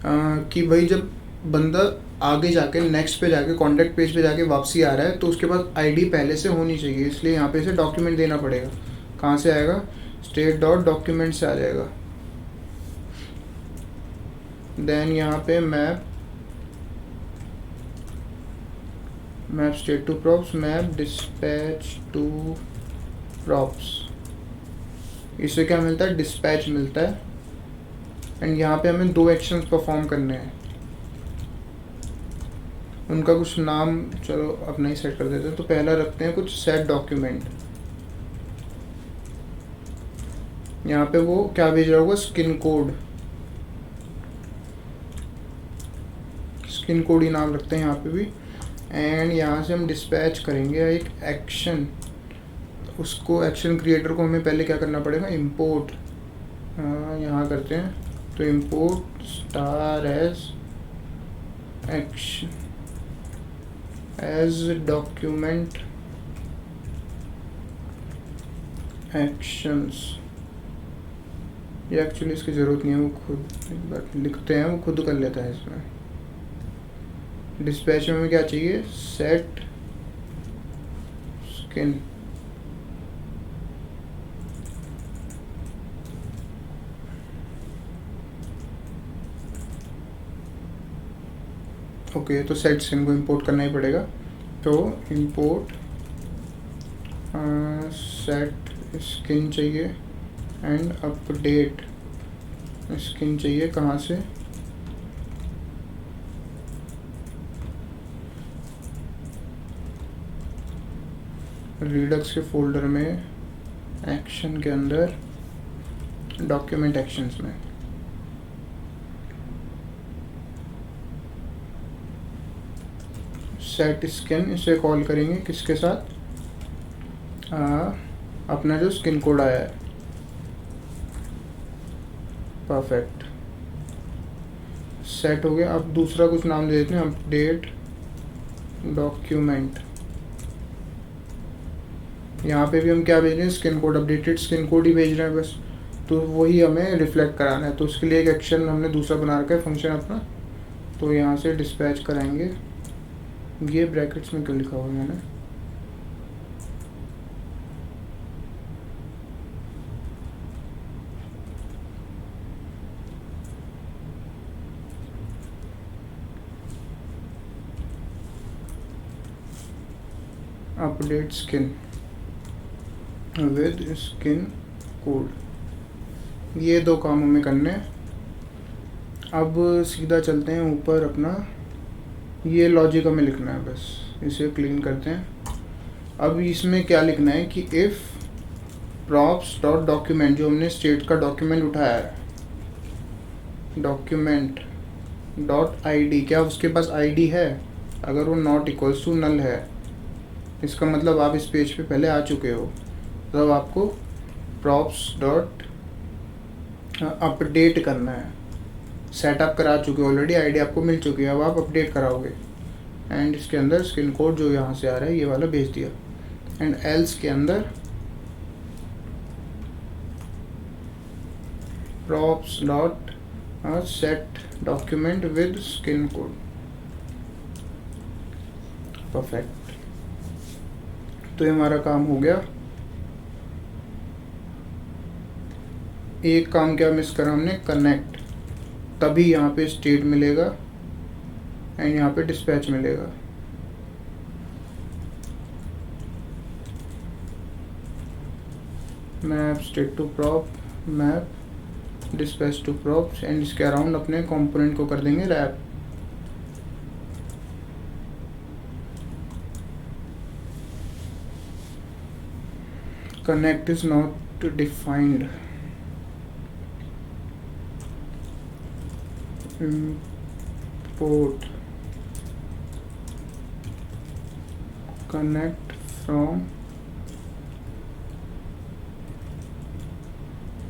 [SPEAKER 1] कि भाई जब बंदा आगे जाके नेक्स्ट पे जाके कॉन्टैक्ट पेज पे जाके वापसी आ रहा है तो उसके पास आईडी पहले से होनी चाहिए, इसलिए यहाँ पे इसे डॉक्यूमेंट देना पड़ेगा। कहाँ से आएगा, स्टेट डॉट डॉक्यूमेंट से आ जाएगा। देन यहाँ पे map state to props, map dispatch to props, इससे क्या मिलता है, डिस्पैच मिलता है। एंड यहाँ पे हमें 2 एक्शंस परफॉर्म करने हैं, उनका कुछ नाम चलो अपना ही सेट कर देते हैं। तो पहला रखते हैं कुछ सेट डॉक्यूमेंट, यहाँ पे वो क्या भेज रहा होगा, स्किन कोड ही नाम रखते हैं यहाँ पे भी। एंड यहाँ से हम डिस्पैच करेंगे एक एक्शन, उसको एक्शन क्रिएटर को हमें पहले क्या करना पड़ेगा, इंपोर्ट, यहाँ करते हैं तो import star as document actions. ये एक्चुअली इसकी ज़रूरत नहीं है, वो खुद लिखते हैं, वो खुद कर लेता है इसमें। डिस्पैच में हमें क्या चाहिए, सेट स्किन, ओके। तो सेट स्किन को इंपोर्ट करना ही पड़ेगा, तो इंपोर्ट सेट स्किन चाहिए एंड अपडेट स्किन चाहिए। कहाँ से, रिडक्स के फोल्डर में, एक्शन के अंदर, डॉक्यूमेंट एक्शंस में। सेट स्किन, इसे कॉल करेंगे किसके साथ, अपना जो स्किन कोड आया है, परफेक्ट, सेट हो गया। अब दूसरा कुछ नाम दे देते हैं, अपडेट डॉक्यूमेंट। यहाँ पे भी हम क्या भेज रहे हैं, skin code, updated skin code ही भेज रहे हैं बस, तो वही हमें रिफ्लेक्ट कराना है। तो उसके लिए एक एक्शन हमने दूसरा बना रखा है फंक्शन अपना, तो यहाँ से डिस्पैच कराएंगे। ये ब्रैकेट्स में क्यों लिखा हुआ है मैंने, update skin with skin code. ये 2 काम हमें करने हैं। अब सीधा चलते हैं ऊपर, अपना ये लॉजिक हमें लिखना है, बस इसे क्लीन करते हैं। अब इसमें क्या लिखना है कि इफ़ प्रॉप्स डॉट डॉक्यूमेंट, जो हमने स्टेट का डॉक्यूमेंट उठाया है, डॉक्यूमेंट डॉट आईडी, क्या उसके पास आईडी है, अगर वो नॉट इक्वल्स टू नल है, इसका मतलब आप इस पेज पे पहले आ चुके हो, तब आपको प्रॉप्स डॉट अपडेट करना है। सेटअप करा चुके ऑलरेडी, आईडी आपको मिल चुकी है, अब आप अपडेट कराओगे। एंड इसके अंदर स्किन कोड जो यहाँ से आ रहा है ये वाला भेज दिया। एंड एल्स के अंदर props dot set document with skin code। Perfect, तो ये हमारा काम हो गया। एक काम क्या मिस करा हमने, कनेक्ट, तभी यहाँ पे स्टेट मिलेगा एंड यहाँ पे डिस्पैच मिलेगा। Map state to prop, map dispatch to props, and इसके अराउंड अपने कंपोनेंट को कर देंगे wrap. Connect is not defined, import connect from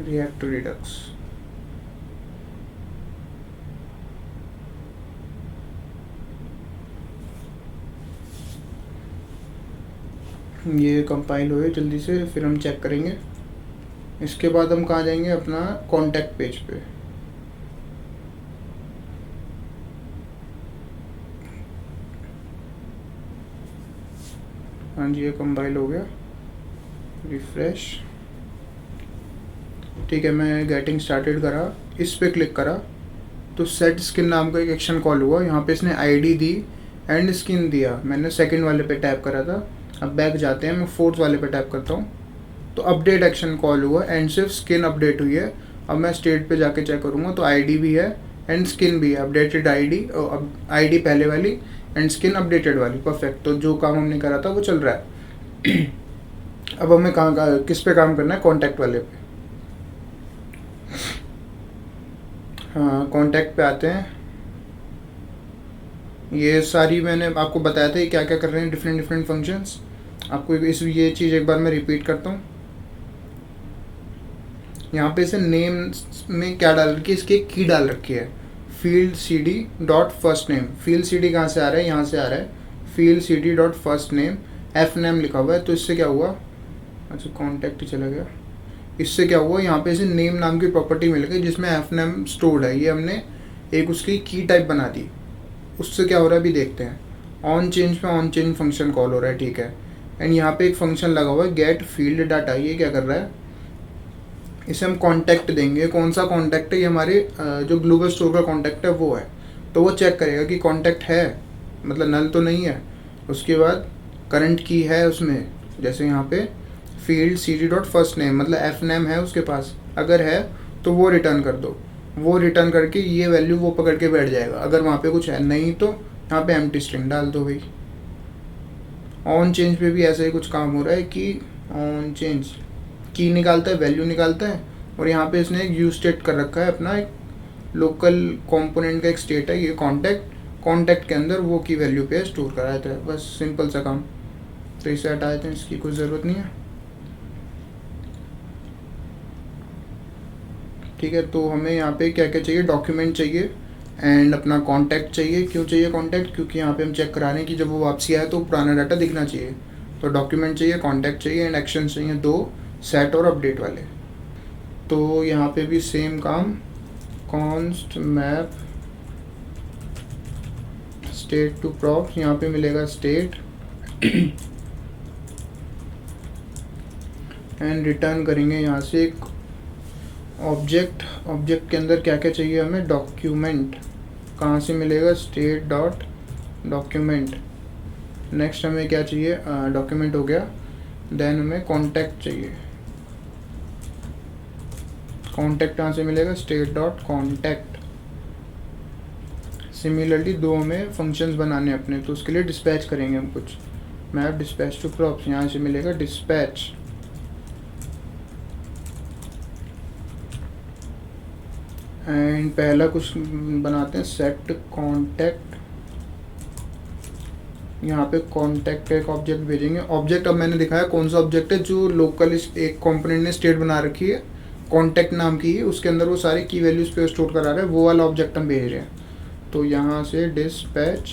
[SPEAKER 1] React to Redux। ये कंपाइल हुए जल्दी से, फिर हम चेक करेंगे। इसके बाद हम कहाँ जाएंगे, अपना कॉन्टैक्ट पेज पे। हाँ जी, ये कंपाइल हो गया, रिफ्रेश। ठीक है, मैं गेटिंग स्टार्टेड करा, इस पे क्लिक करा तो सेट स्किन नाम का एक एक्शन कॉल हुआ। यहाँ पे इसने आईडी दी एंड स्किन दिया। मैंने सेकंड वाले पे टैप करा था। अब बैक जाते हैं, मैं फोर्थ वाले पे टैप करता हूँ तो अपडेट एक्शन कॉल हुआ एंड सिर्फ स्किन अपडेट हुई है। अब मैं स्टेट पे जाके चेक करूँगा तो आईडी भी है एंड स्किन भी है, अपडेटेड आईडी, अब आईडी पहले वाली एंड स्किन अपडेटेड वाली। परफेक्ट, तो जो काम हमने करा था वो चल रहा है। अब हमें कहाँ किस पे काम करना है, कॉन्टैक्ट वाले पे। हाँ, कॉन्टैक्ट पे आते हैं। ये सारी मैंने आपको बताया था ये क्या क्या कर रहे हैं, डिफरेंट डिफरेंट फंक्शंस। आपको इस ये चीज़ एक बार मैं रिपीट करता हूँ। यहाँ पे इसे नेम में क्या डाल रखी है, इसकी एक की डाल रखी है, field C D dot first name. Field C D कहाँ से आ रहा है, यहाँ से आ रहा है, field C D dot first name, F name लिखा हुआ है। तो इससे क्या हुआ, अच्छा कॉन्टैक्ट ही चला गया। इससे क्या हुआ, यहाँ पे इसे नेम नाम की प्रॉपर्टी मिल गई जिसमें एफ नेम स्टोर्ड है। ये हमने एक उसकी की टाइप बना दी। उससे क्या हो रहा है अभी देखते हैं। ऑन चेंज पे ऑन चेंज फंक्शन कॉल हो रहा है, ठीक है। एंड यहाँ पे एक फंक्शन लगा हुआ है गेट फील्ड डाटा। ये क्या कर रहा है, इसे हम कॉन्टैक्ट देंगे। कौन सा कॉन्टैक्ट है, ये हमारे जो ग्लोबल स्टोर का कॉन्टैक्ट है वो है। तो वो चेक करेगा कि कॉन्टैक्ट है, मतलब नल तो नहीं है। उसके बाद करंट की है उसमें, जैसे यहाँ पे field C D dot first name, मतलब एफ नेम है उसके पास, अगर है तो वो रिटर्न कर दो। वो रिटर्न करके ये वैल्यू वो पकड़ के बैठ जाएगा। अगर वहाँ पे कुछ है नहीं तो यहाँ पे एम्प्टी स्ट्रिंग डाल दो भाई। ऑन चेंज पे भी ऐसा ही कुछ काम हो रहा है कि ऑन चेंज की निकालता है, वैल्यू निकालता है, और यहाँ पे इसने एक यू स्टेट कर रखा है अपना, एक लोकल कंपोनेंट का एक स्टेट है ये कॉन्टैक्ट के अंदर वो की वैल्यू पे स्टोर कराया था। बस सिंपल सा काम। तो इसे हटा देते हैं, इसकी कोई ज़रूरत नहीं है। ठीक है, तो हमें यहाँ पे क्या क्या चाहिए, डॉक्यूमेंट चाहिए एंड अपना कॉन्टैक्ट चाहिए। क्यों चाहिए कॉन्टैक्ट, क्योंकि यहाँ पे हम चेक करा रहे हैं कि जब वो वापसी आए तो पुराना डाटा दिखना चाहिए। तो डॉक्यूमेंट चाहिए, कॉन्टैक्ट चाहिए एंड एक्शन चाहिए, दो सेट और अपडेट वाले। तो यहाँ पे भी सेम काम, const map state to props, यहाँ पे मिलेगा स्टेट एंड रिटर्न करेंगे यहाँ से एक ऑब्जेक्ट के अंदर क्या क्या चाहिए हमें, डॉक्यूमेंट। कहाँ से मिलेगा, स्टेट डॉट डॉक्यूमेंट। नेक्स्ट हमें क्या चाहिए, डॉक्यूमेंट हो गया। देन हमें कॉन्टैक्ट चाहिए। कॉन्टैक्ट कहाँ से मिलेगा, स्टेट डॉट कॉन्टैक्ट। सिमिलरली दो हमें फंक्शंस बनाने अपने, तो उसके लिए डिस्पैच करेंगे हम कुछ। मैप डिस्पैच टू प्रॉप्स, यहाँ से मिलेगा डिस्पैच। एंड पहला कुछ बनाते हैं, सेट कॉन्टैक्ट यहाँ पे कॉन्टैक्ट का एक ऑब्जेक्ट भेजेंगे। ऑब्जेक्ट अब मैंने दिखाया कौन सा ऑब्जेक्ट है, जो लोकल एक कंपोनेंट ने स्टेट बना रखी है कॉन्टैक्ट नाम की, उसके अंदर वो सारी की वैल्यूज़ पे स्टोर करा रहा है, वो वाला ऑब्जेक्ट हम भेज रहे हैं। तो यहाँ से डिस्पैच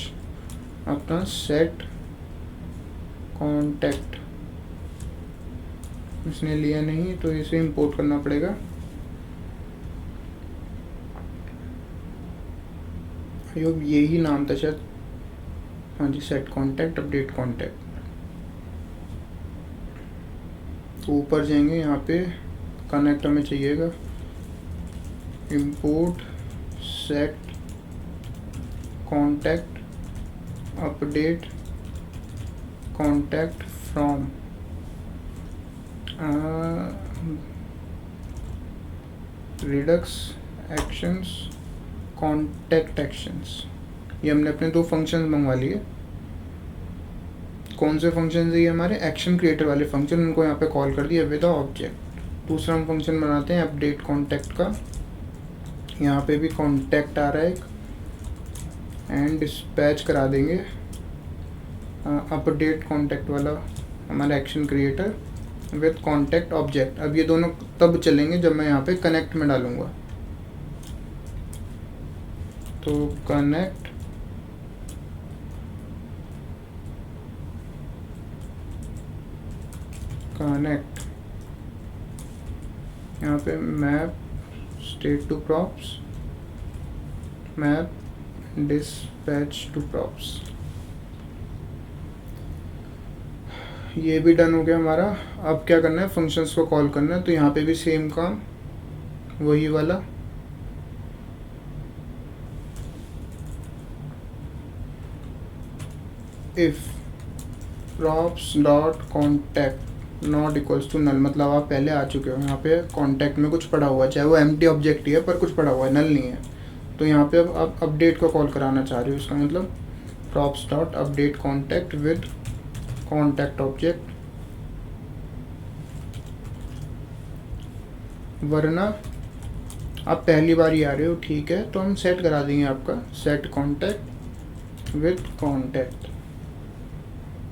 [SPEAKER 1] अपना सेट कॉन्टैक्ट, इसने लिया नहीं तो इसे इंपोर्ट करना पड़ेगा। यही नाम था शायद, हाँ जी, सेट कॉन्टैक्ट अपडेट कॉन्टैक्ट। तो ऊपर जाएंगे, यहाँ पे कनेक्ट हमें चाहिएगा, import set contact update contact from Redux actions contact actions. ये हमने अपने 2 फंक्शंस मंगवा लिए। कौन से फंक्शन है ये? हमारे एक्शन क्रिएटर वाले फंक्शन, उनको यहाँ पे कॉल कर दिया विद ऑब्जेक्ट। दूसरा हम फंक्शन बनाते हैं अपडेट कॉन्टैक्ट का, यहाँ पे भी कॉन्टैक्ट आ रहा है एक, एंड डिस्पैच करा देंगे अपडेट कॉन्टैक्ट वाला हमारा action creator with contact object. अब ये दोनों तब चलेंगे जब मैं यहाँ पे कनेक्ट में डालूंगा। तो कनेक्ट यहाँ पे map state to props, map dispatch to props. ये भी डन हो गया हमारा। अब क्या करना है, फंक्शंस को कॉल करना है। तो यहाँ पे भी सेम काम, वही वाला, if props dot contact not equals to null, मतलब आप पहले आ चुके हो, यहाँ पे कॉन्टैक्ट में कुछ पड़ा हुआ है, चाहे वो एम्प्टी ऑब्जेक्ट ही है पर कुछ पड़ा हुआ है, नल नहीं है। तो यहाँ पे अब आप अपडेट को कॉल कराना चाह रहे हो, इसका मतलब props dot update contact with contact object, वरना आप पहली बार ही आ रहे हो, ठीक है, तो हम सेट करा देंगे आपका set contact with contact,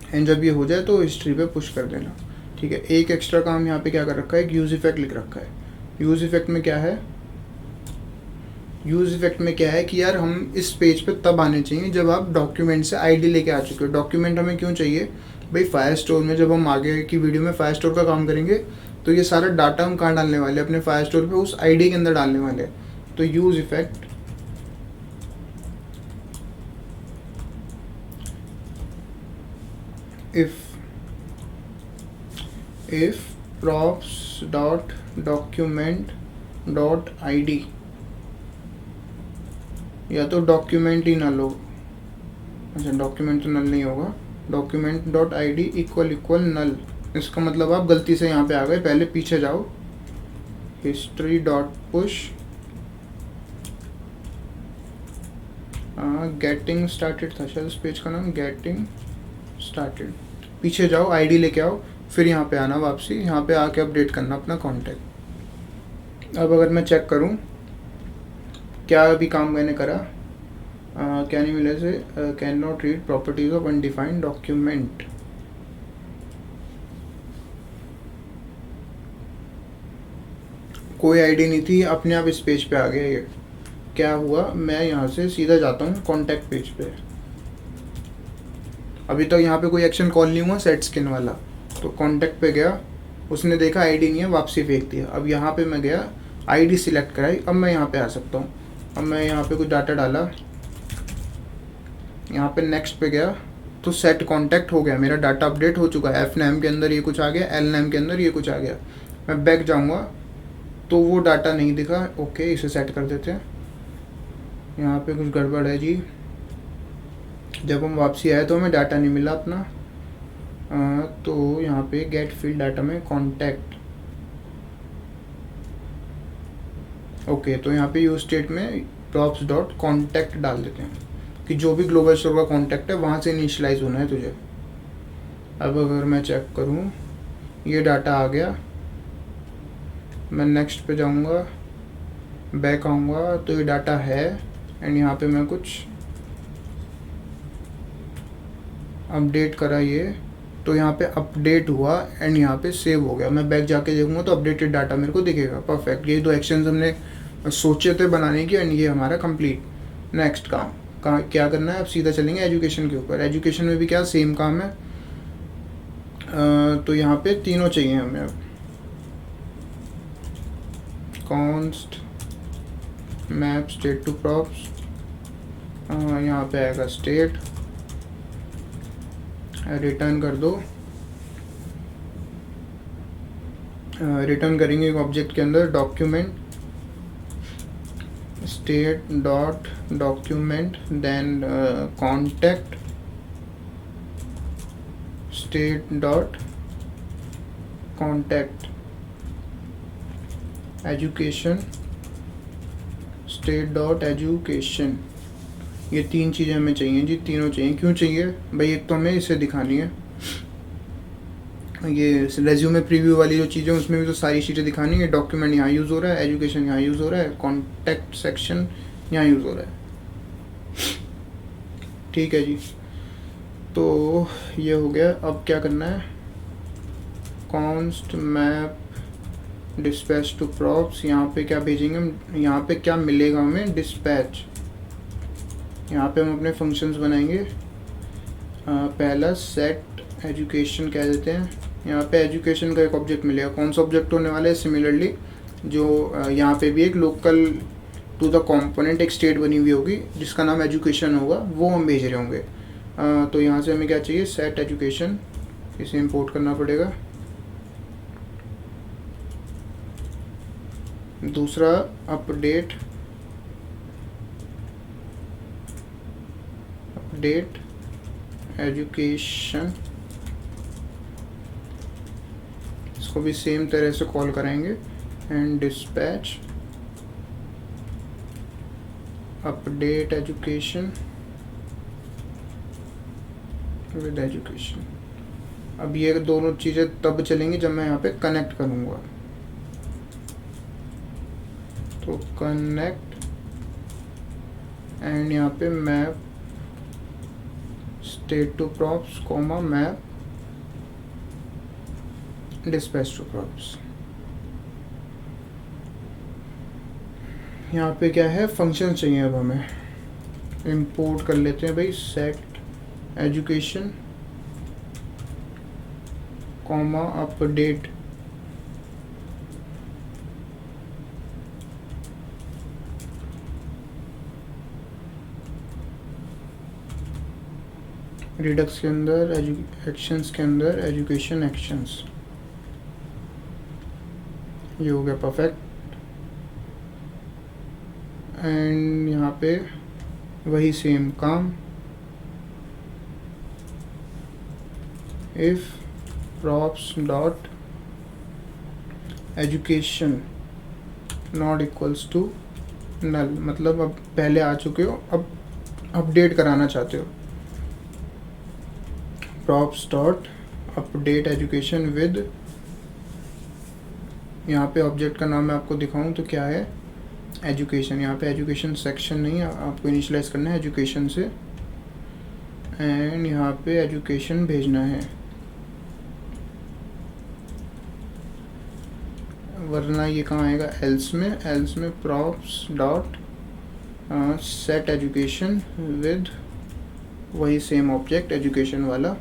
[SPEAKER 1] and जब ये हो जाए तो हिस्ट्री पे पुश कर देना, ठीक है। एक एक्स्ट्रा काम यहाँ पे क्या कर रखा है, एक यूज इफेक्ट लिख रखा है। यूज इफेक्ट में क्या है, यूज इफेक्ट में क्या है कि यार हम इस पेज पे तब आने चाहिए जब आप डॉक्यूमेंट से आईडी लेके आ चुके हो। डॉक्यूमेंट हमें क्यों चाहिए भाई, फायर स्टोर में जब हम आगे की वीडियो में फायर स्टोर का काम करेंगे तो ये सारा डाटा हम कहाँ डालने वाले हैं, अपने फायर स्टोर पे उस आईडी के अंदर डालने वाले हैं। तो use effect if props dot document dot id, या तो डॉक्यूमेंट ही नल हो, अच्छा डॉक्यूमेंट तो नल नहीं होगा, document dot I D equal equal null. इसका मतलब आप गलती से यहाँ पे आ गए, पहले पीछे जाओ, history dot push getting started था शायद उस पेज का नाम, गेटिंग स्टार्टेड। पीछे जाओ, आईडी लेके आओ, फिर यहाँ पे आना वापसी, यहाँ पे आके अपडेट करना अपना कॉन्टैक्ट। अब अगर मैं चेक करूँ क्या अभी काम मैंने करा, क्या नहीं मिला से, can not read properties of undefined document. कोई आईडी नहीं थी, अपने आप इस पेज पे आ गया। ये क्या हुआ, मैं यहाँ से सीधा जाता हूँ कॉन्टैक्ट पेज पे। अभी तक यहाँ पे कोई एक्शन कॉल नहीं हुआ सेट स्किन वाला, तो कॉन्टैक्ट पे गया, उसने देखा आईडी नहीं है, वापसी फेंक दिया। अब यहाँ पे मैं गया, आईडी सिलेक्ट कराई, अब मैं यहाँ पे आ सकता हूँ। अब मैं यहाँ पे कुछ डाटा डाला, यहाँ पे नेक्स्ट पे गया, तो सेट कॉन्टैक्ट हो गया, मेरा डाटा अपडेट हो चुका है। एफ नेम के अंदर ये कुछ आ गया, एल नेम के अंदर ये कुछ आ गया। मैं बैक जाऊँगा तो वो डाटा नहीं दिखा, ओके इसे सेट कर देते हैं। यहाँ पे कुछ गड़बड़ है जी, जब हम वापसी आए तो हमें डाटा नहीं मिला अपना, तो यहाँ पे गेट फील्ड डाटा में कॉन्टैक्ट, ओके, तो यहाँ पे यूज स्टेट में प्रॉप्स डॉट कॉन्टैक्ट डाल देते हैं कि जो भी ग्लोबल स्टोर का कॉन्टैक्ट है वहाँ से इनिशियलाइज होना है तुझे। अब अगर मैं चेक करूँ, ये डाटा आ गया, मैं नेक्स्ट पे जाऊँगा, बैक आऊँगा तो ये डाटा है, एंड यहाँ पे मैं कुछ अपडेट करा ये, तो यहाँ पे अपडेट हुआ एंड यहाँ पे सेव हो गया। मैं बैक जाके देखूँगा तो अपडेटेड डाटा मेरे को दिखेगा। परफेक्ट, ये 2 एक्शंस हमने सोचे थे बनाने की एंड ये हमारा कंप्लीट। नेक्स्ट काम क्या करना है, अब सीधा चलेंगे एजुकेशन के ऊपर। एजुकेशन में भी क्या सेम काम है। तो यहाँ पे तीनों चाहिए हमें। अब const map state to props, यहाँ पे आएगा स्टेट, रिटर्न कर दो। रिटर्न करेंगे एक ऑब्जेक्ट के अंदर document state dot document, then contact state dot contact, education state dot education. ये 3 चीज़ें हमें चाहिए जी, तीनों चाहिए। क्यों चाहिए भाई, एक तो हमें इसे दिखानी है, ये रेज्यूमे प्रीव्यू वाली जो चीज़ें उसमें भी तो सारी चीज़ें दिखानी है। डॉक्यूमेंट यहाँ यूज़ हो रहा है, एजुकेशन यहाँ यूज़ हो रहा है, कॉन्टैक्ट सेक्शन यहाँ यूज़ हो रहा है। ठीक है जी, तो ये हो गया। अब क्या करना है, const map dispatch to props, यहाँ पे क्या भेजेंगे हम, यहाँ पे क्या मिलेगा हमें, डिस्पैच। यहाँ पे हम अपने फंक्शंस बनाएंगे। पहला सेट एजुकेशन कह देते हैं। यहाँ पे एजुकेशन का एक ऑब्जेक्ट मिलेगा। कौन सा ऑब्जेक्ट होने वाला है, सिमिलरली जो यहाँ पे भी एक लोकल टू द कंपोनेंट एक स्टेट बनी हुई होगी जिसका नाम एजुकेशन होगा, वो हम भेज रहे होंगे। तो यहाँ से हमें क्या चाहिए, सेट एजुकेशन, इसे इंपोर्ट करना पड़ेगा। दूसरा अपडेट एजुकेशन, इसको भी सेम तरह से कॉल कराएंगे। And dispatch update education with education. अब ये दोनों चीज़ें तब चलेंगी जब मैं यहाँ पे कनेक्ट करूँगा। तो कनेक्ट एंड यहाँ पे map state to props comma map dispatch to props. यहाँ पे क्या है, फंक्शन चाहिए। अब हमें इंपोर्ट कर लेते हैं भाई, set education comma update Redux के अंदर एक्शंस के अंदर एजुकेशन एक्शंस। ये हो गया परफेक्ट। एंड यहाँ पे वही सेम काम, if props dot education not equals to null, मतलब अब पहले आ चुके हो, अब अपडेट कराना चाहते हो। Props dot update education with, यहाँ पे ऑब्जेक्ट का नाम मैं आपको दिखाऊं तो क्या है, एजुकेशन। यहाँ पे एजुकेशन सेक्शन नहीं है, आपको इनिशियलाइज करना है एजुकेशन से। एंड यहाँ पे एजुकेशन भेजना है, वरना ये कहाँ आएगा, एल्स में। एल्स में props dot set education with वही सेम ऑब्जेक्ट एजुकेशन वाला।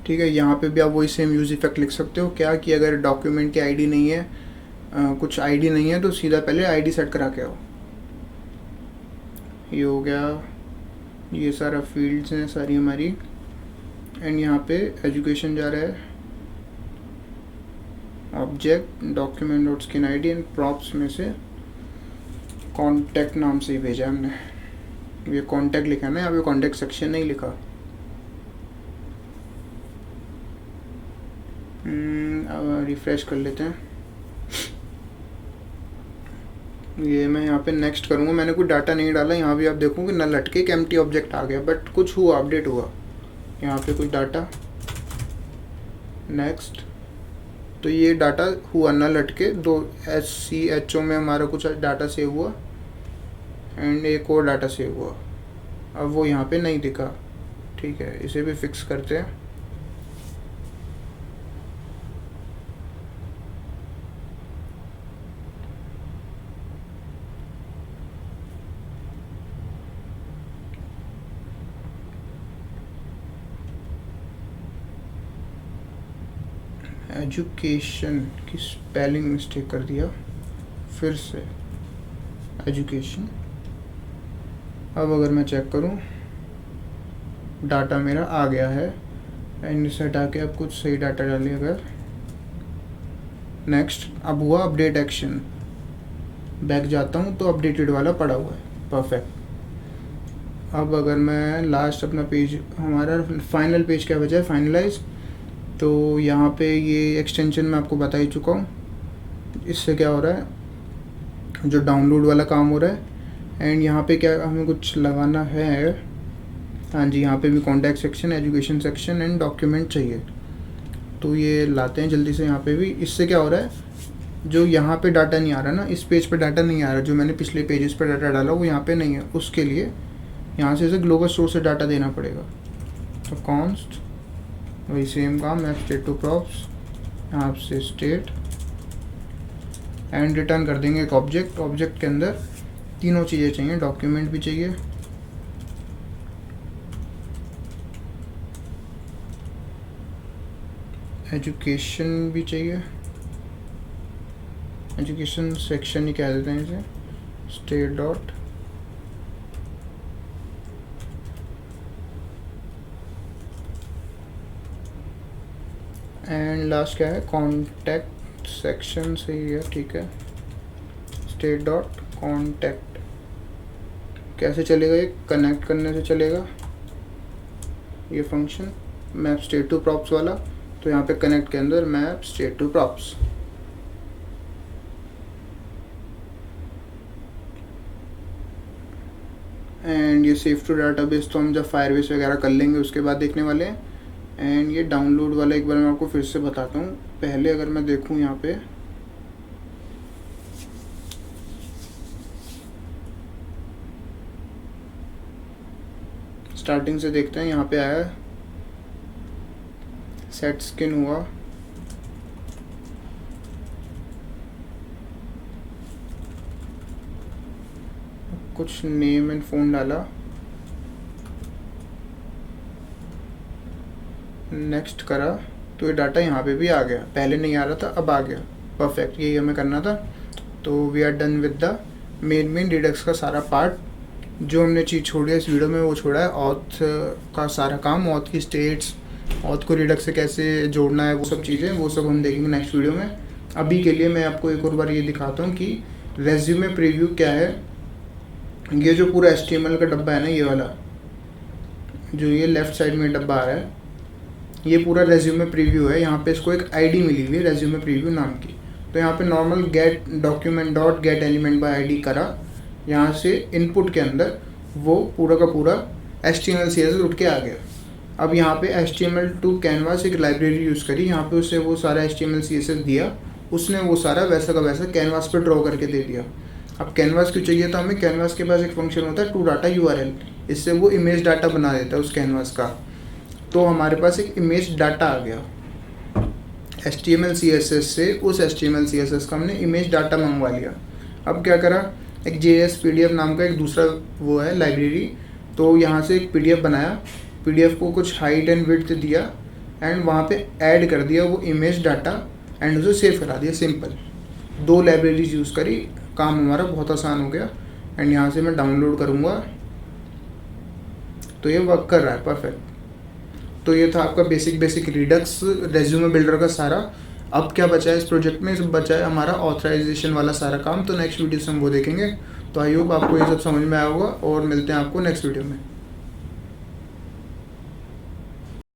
[SPEAKER 1] ठीक है, यहाँ पे भी आप वही सेम यूज इफेक्ट लिख सकते हो। क्या कि अगर डॉक्यूमेंट की आईडी नहीं है, कुछ आईडी नहीं है, तो सीधा पहले आईडी सेट करा के आओ। ये हो गया, ये सारा फील्ड्स हैं सारी हमारी। एंड यहाँ पे एजुकेशन जा रहा है object document dot skin ID and props में से कॉन्टैक्ट नाम से ही भेजा हमने। ये कॉन्टैक्ट लिखा है ना, यहाँ पे कॉन्टैक्ट सेक्शन नहीं लिखा। रिफ्रेश कर लेते हैं। ये मैं यहाँ पे नेक्स्ट करूँगा। मैंने कोई डाटा नहीं डाला, यहाँ भी आप देखोगे नल हटके एक एम्प्टी ऑब्जेक्ट आ गया, बट कुछ हुआ, अपडेट हुआ। यहाँ पे कुछ डाटा नेक्स्ट, तो ये डाटा हुआ नल हटके, 2 SCHO में हमारा कुछ डाटा सेव हुआ एंड एक और डाटा सेव हुआ। अब वो यहाँ पे नहीं दिखा। ठीक है, इसे भी फिक्स करते हैं। एजुकेशन की स्पेलिंग मिस्टेक कर दिया, फिर से एजुकेशन। अब अगर मैं चेक करूं, डाटा मेरा आ गया है एंड इसे हटा के अब कुछ सही डाटा डालिए अगर। नेक्स्ट, अब हुआ अपडेट एक्शन। बैक जाता हूं तो अपडेटेड वाला पड़ा हुआ है, परफेक्ट। अब अगर मैं लास्ट अपना पेज, हमारा फाइनल पेज क्या बचा है, फाइनलाइज, तो यहाँ पे ये एक्सटेंशन मैं आपको बता ही चुका हूँ। इससे क्या हो रहा है, जो डाउनलोड वाला काम हो रहा है। एंड यहाँ पे क्या हमें कुछ लगाना है, हाँ जी, यहाँ पे भी contact section, education section and document चाहिए। तो ये लाते हैं जल्दी से यहाँ पे भी। इससे क्या हो रहा है, जो यहाँ पे डाटा नहीं आ रहा ना, इस पेज पे डाटा नहीं आ रहा, जो मैंने पिछले पेजेस पे डाटा डाला वो यहाँ पे नहीं है, उसके लिए यहाँ से इसे ग्लोबल सोर्स से डाटा देना पड़ेगा। तो कॉन्स्ट, वही सेम काम, मैप स्टेट टू प्रॉप्स, यहाँ से स्टेट एंड रिटर्न कर देंगे एक ऑब्जेक्ट। ऑब्जेक्ट के अंदर तीनों चीज़ें चाहिए, डॉक्यूमेंट भी चाहिए, एजुकेशन भी चाहिए, एजुकेशन सेक्शन ही कह देते हैं इसे, स्टेट डॉट एंड लास्ट क्या है, कॉन्टैक्ट सेक्शन से ही है, ठीक है, स्टेट डॉट कॉन्टैक्ट। कैसे चलेगा ये, कनेक्ट करने से चलेगा ये function, map state to props वाला। तो यहाँ पे कनेक्ट के अंदर map state to props. And ये सेव टू डाटाबेस तो हम जब फायरबेस वगैरह कर लेंगे उसके बाद देखने वाले हैं। एंड ये डाउनलोड वाला एक बार मैं आपको फिर से बताता हूँ। पहले अगर मैं देखूँ यहाँ पे, स्टार्टिंग से देखते हैं, यहाँ पे आया सेट स्किन हुआ, कुछ नेम एंड फ़ोन डाला, नेक्स्ट करा, तो ये डाटा यहाँ पे भी आ गया, पहले नहीं आ रहा था अब आ गया, परफेक्ट। यही हमें करना था। तो we are done with the main Redux का सारा पार्ट। जो हमने चीज़ छोड़ी है इस वीडियो में वो छोड़ा है ऑथ का सारा काम, ऑथ की स्टेट्स, ऑथ को रिडक्स से कैसे जोड़ना है, वो सब चीज़ें, वो सब हम देखेंगे नेक्स्ट वीडियो में। अभी के लिए मैं आपको एक और बार ये दिखाता हूँ कि रेज्यूमे प्रीव्यू क्या है। ये जो पूरा HTML का डब्बा है ना, ये वाला जो ये लेफ्ट साइड में डब्बा आ रहा है, ये पूरा रेज्यूमे प्रीव्यू है। यहाँ पे इसको एक आईडी मिली हुई है रेज्यूमे प्रीव्यू नाम की। तो यहाँ पे normal gate document dot gate element by ID करा, यहाँ से इनपुट के अंदर वो पूरा का पूरा HTML CSS उठ के आ गया। अब यहाँ पे HTML2 कैनवास एक लाइब्रेरी यूज़ करी, यहाँ पे उसे वो सारा HTML CSS दिया, उसने वो सारा वैसा का वैसा कैनवास पे ड्रॉ करके दे दिया। अब कैनवास क्यों चाहिए था हमें, कैनवास के पास एक फंक्शन होता है टू डाटा URL, इससे वो इमेज डाटा बना देता है उस कैनवास का। तो हमारे पास एक इमेज डाटा आ गया HTML CSS से, उस HTML CSS का हमने इमेज डाटा मंगवा लिया। अब क्या करा, एक JS PDF नाम का एक दूसरा वो है लाइब्रेरी, तो यहाँ से एक PDF बनाया, PDF को कुछ हाइट एंड विड्थ दिया एंड वहाँ पे ऐड कर दिया वो इमेज डाटा एंड उसे सेव करा दिया। सिंपल 2 लाइब्रेरीज यूज़ करी, काम हमारा बहुत आसान हो गया। एंड यहाँ से मैं डाउनलोड करूँगा तो ये वर्क कर रहा है, परफेक्ट। तो ये था आपका बेसिक रिडक्स रेज्यूमे बिल्डर का सारा। अब क्या बचा है इस प्रोजेक्ट में, सब बचा है हमारा ऑथराइजेशन वाला सारा काम। तो नेक्स्ट वीडियो से हम वो देखेंगे। तो आई होप आपको ये सब समझ में आया होगा और मिलते हैं आपको नेक्स्ट वीडियो में।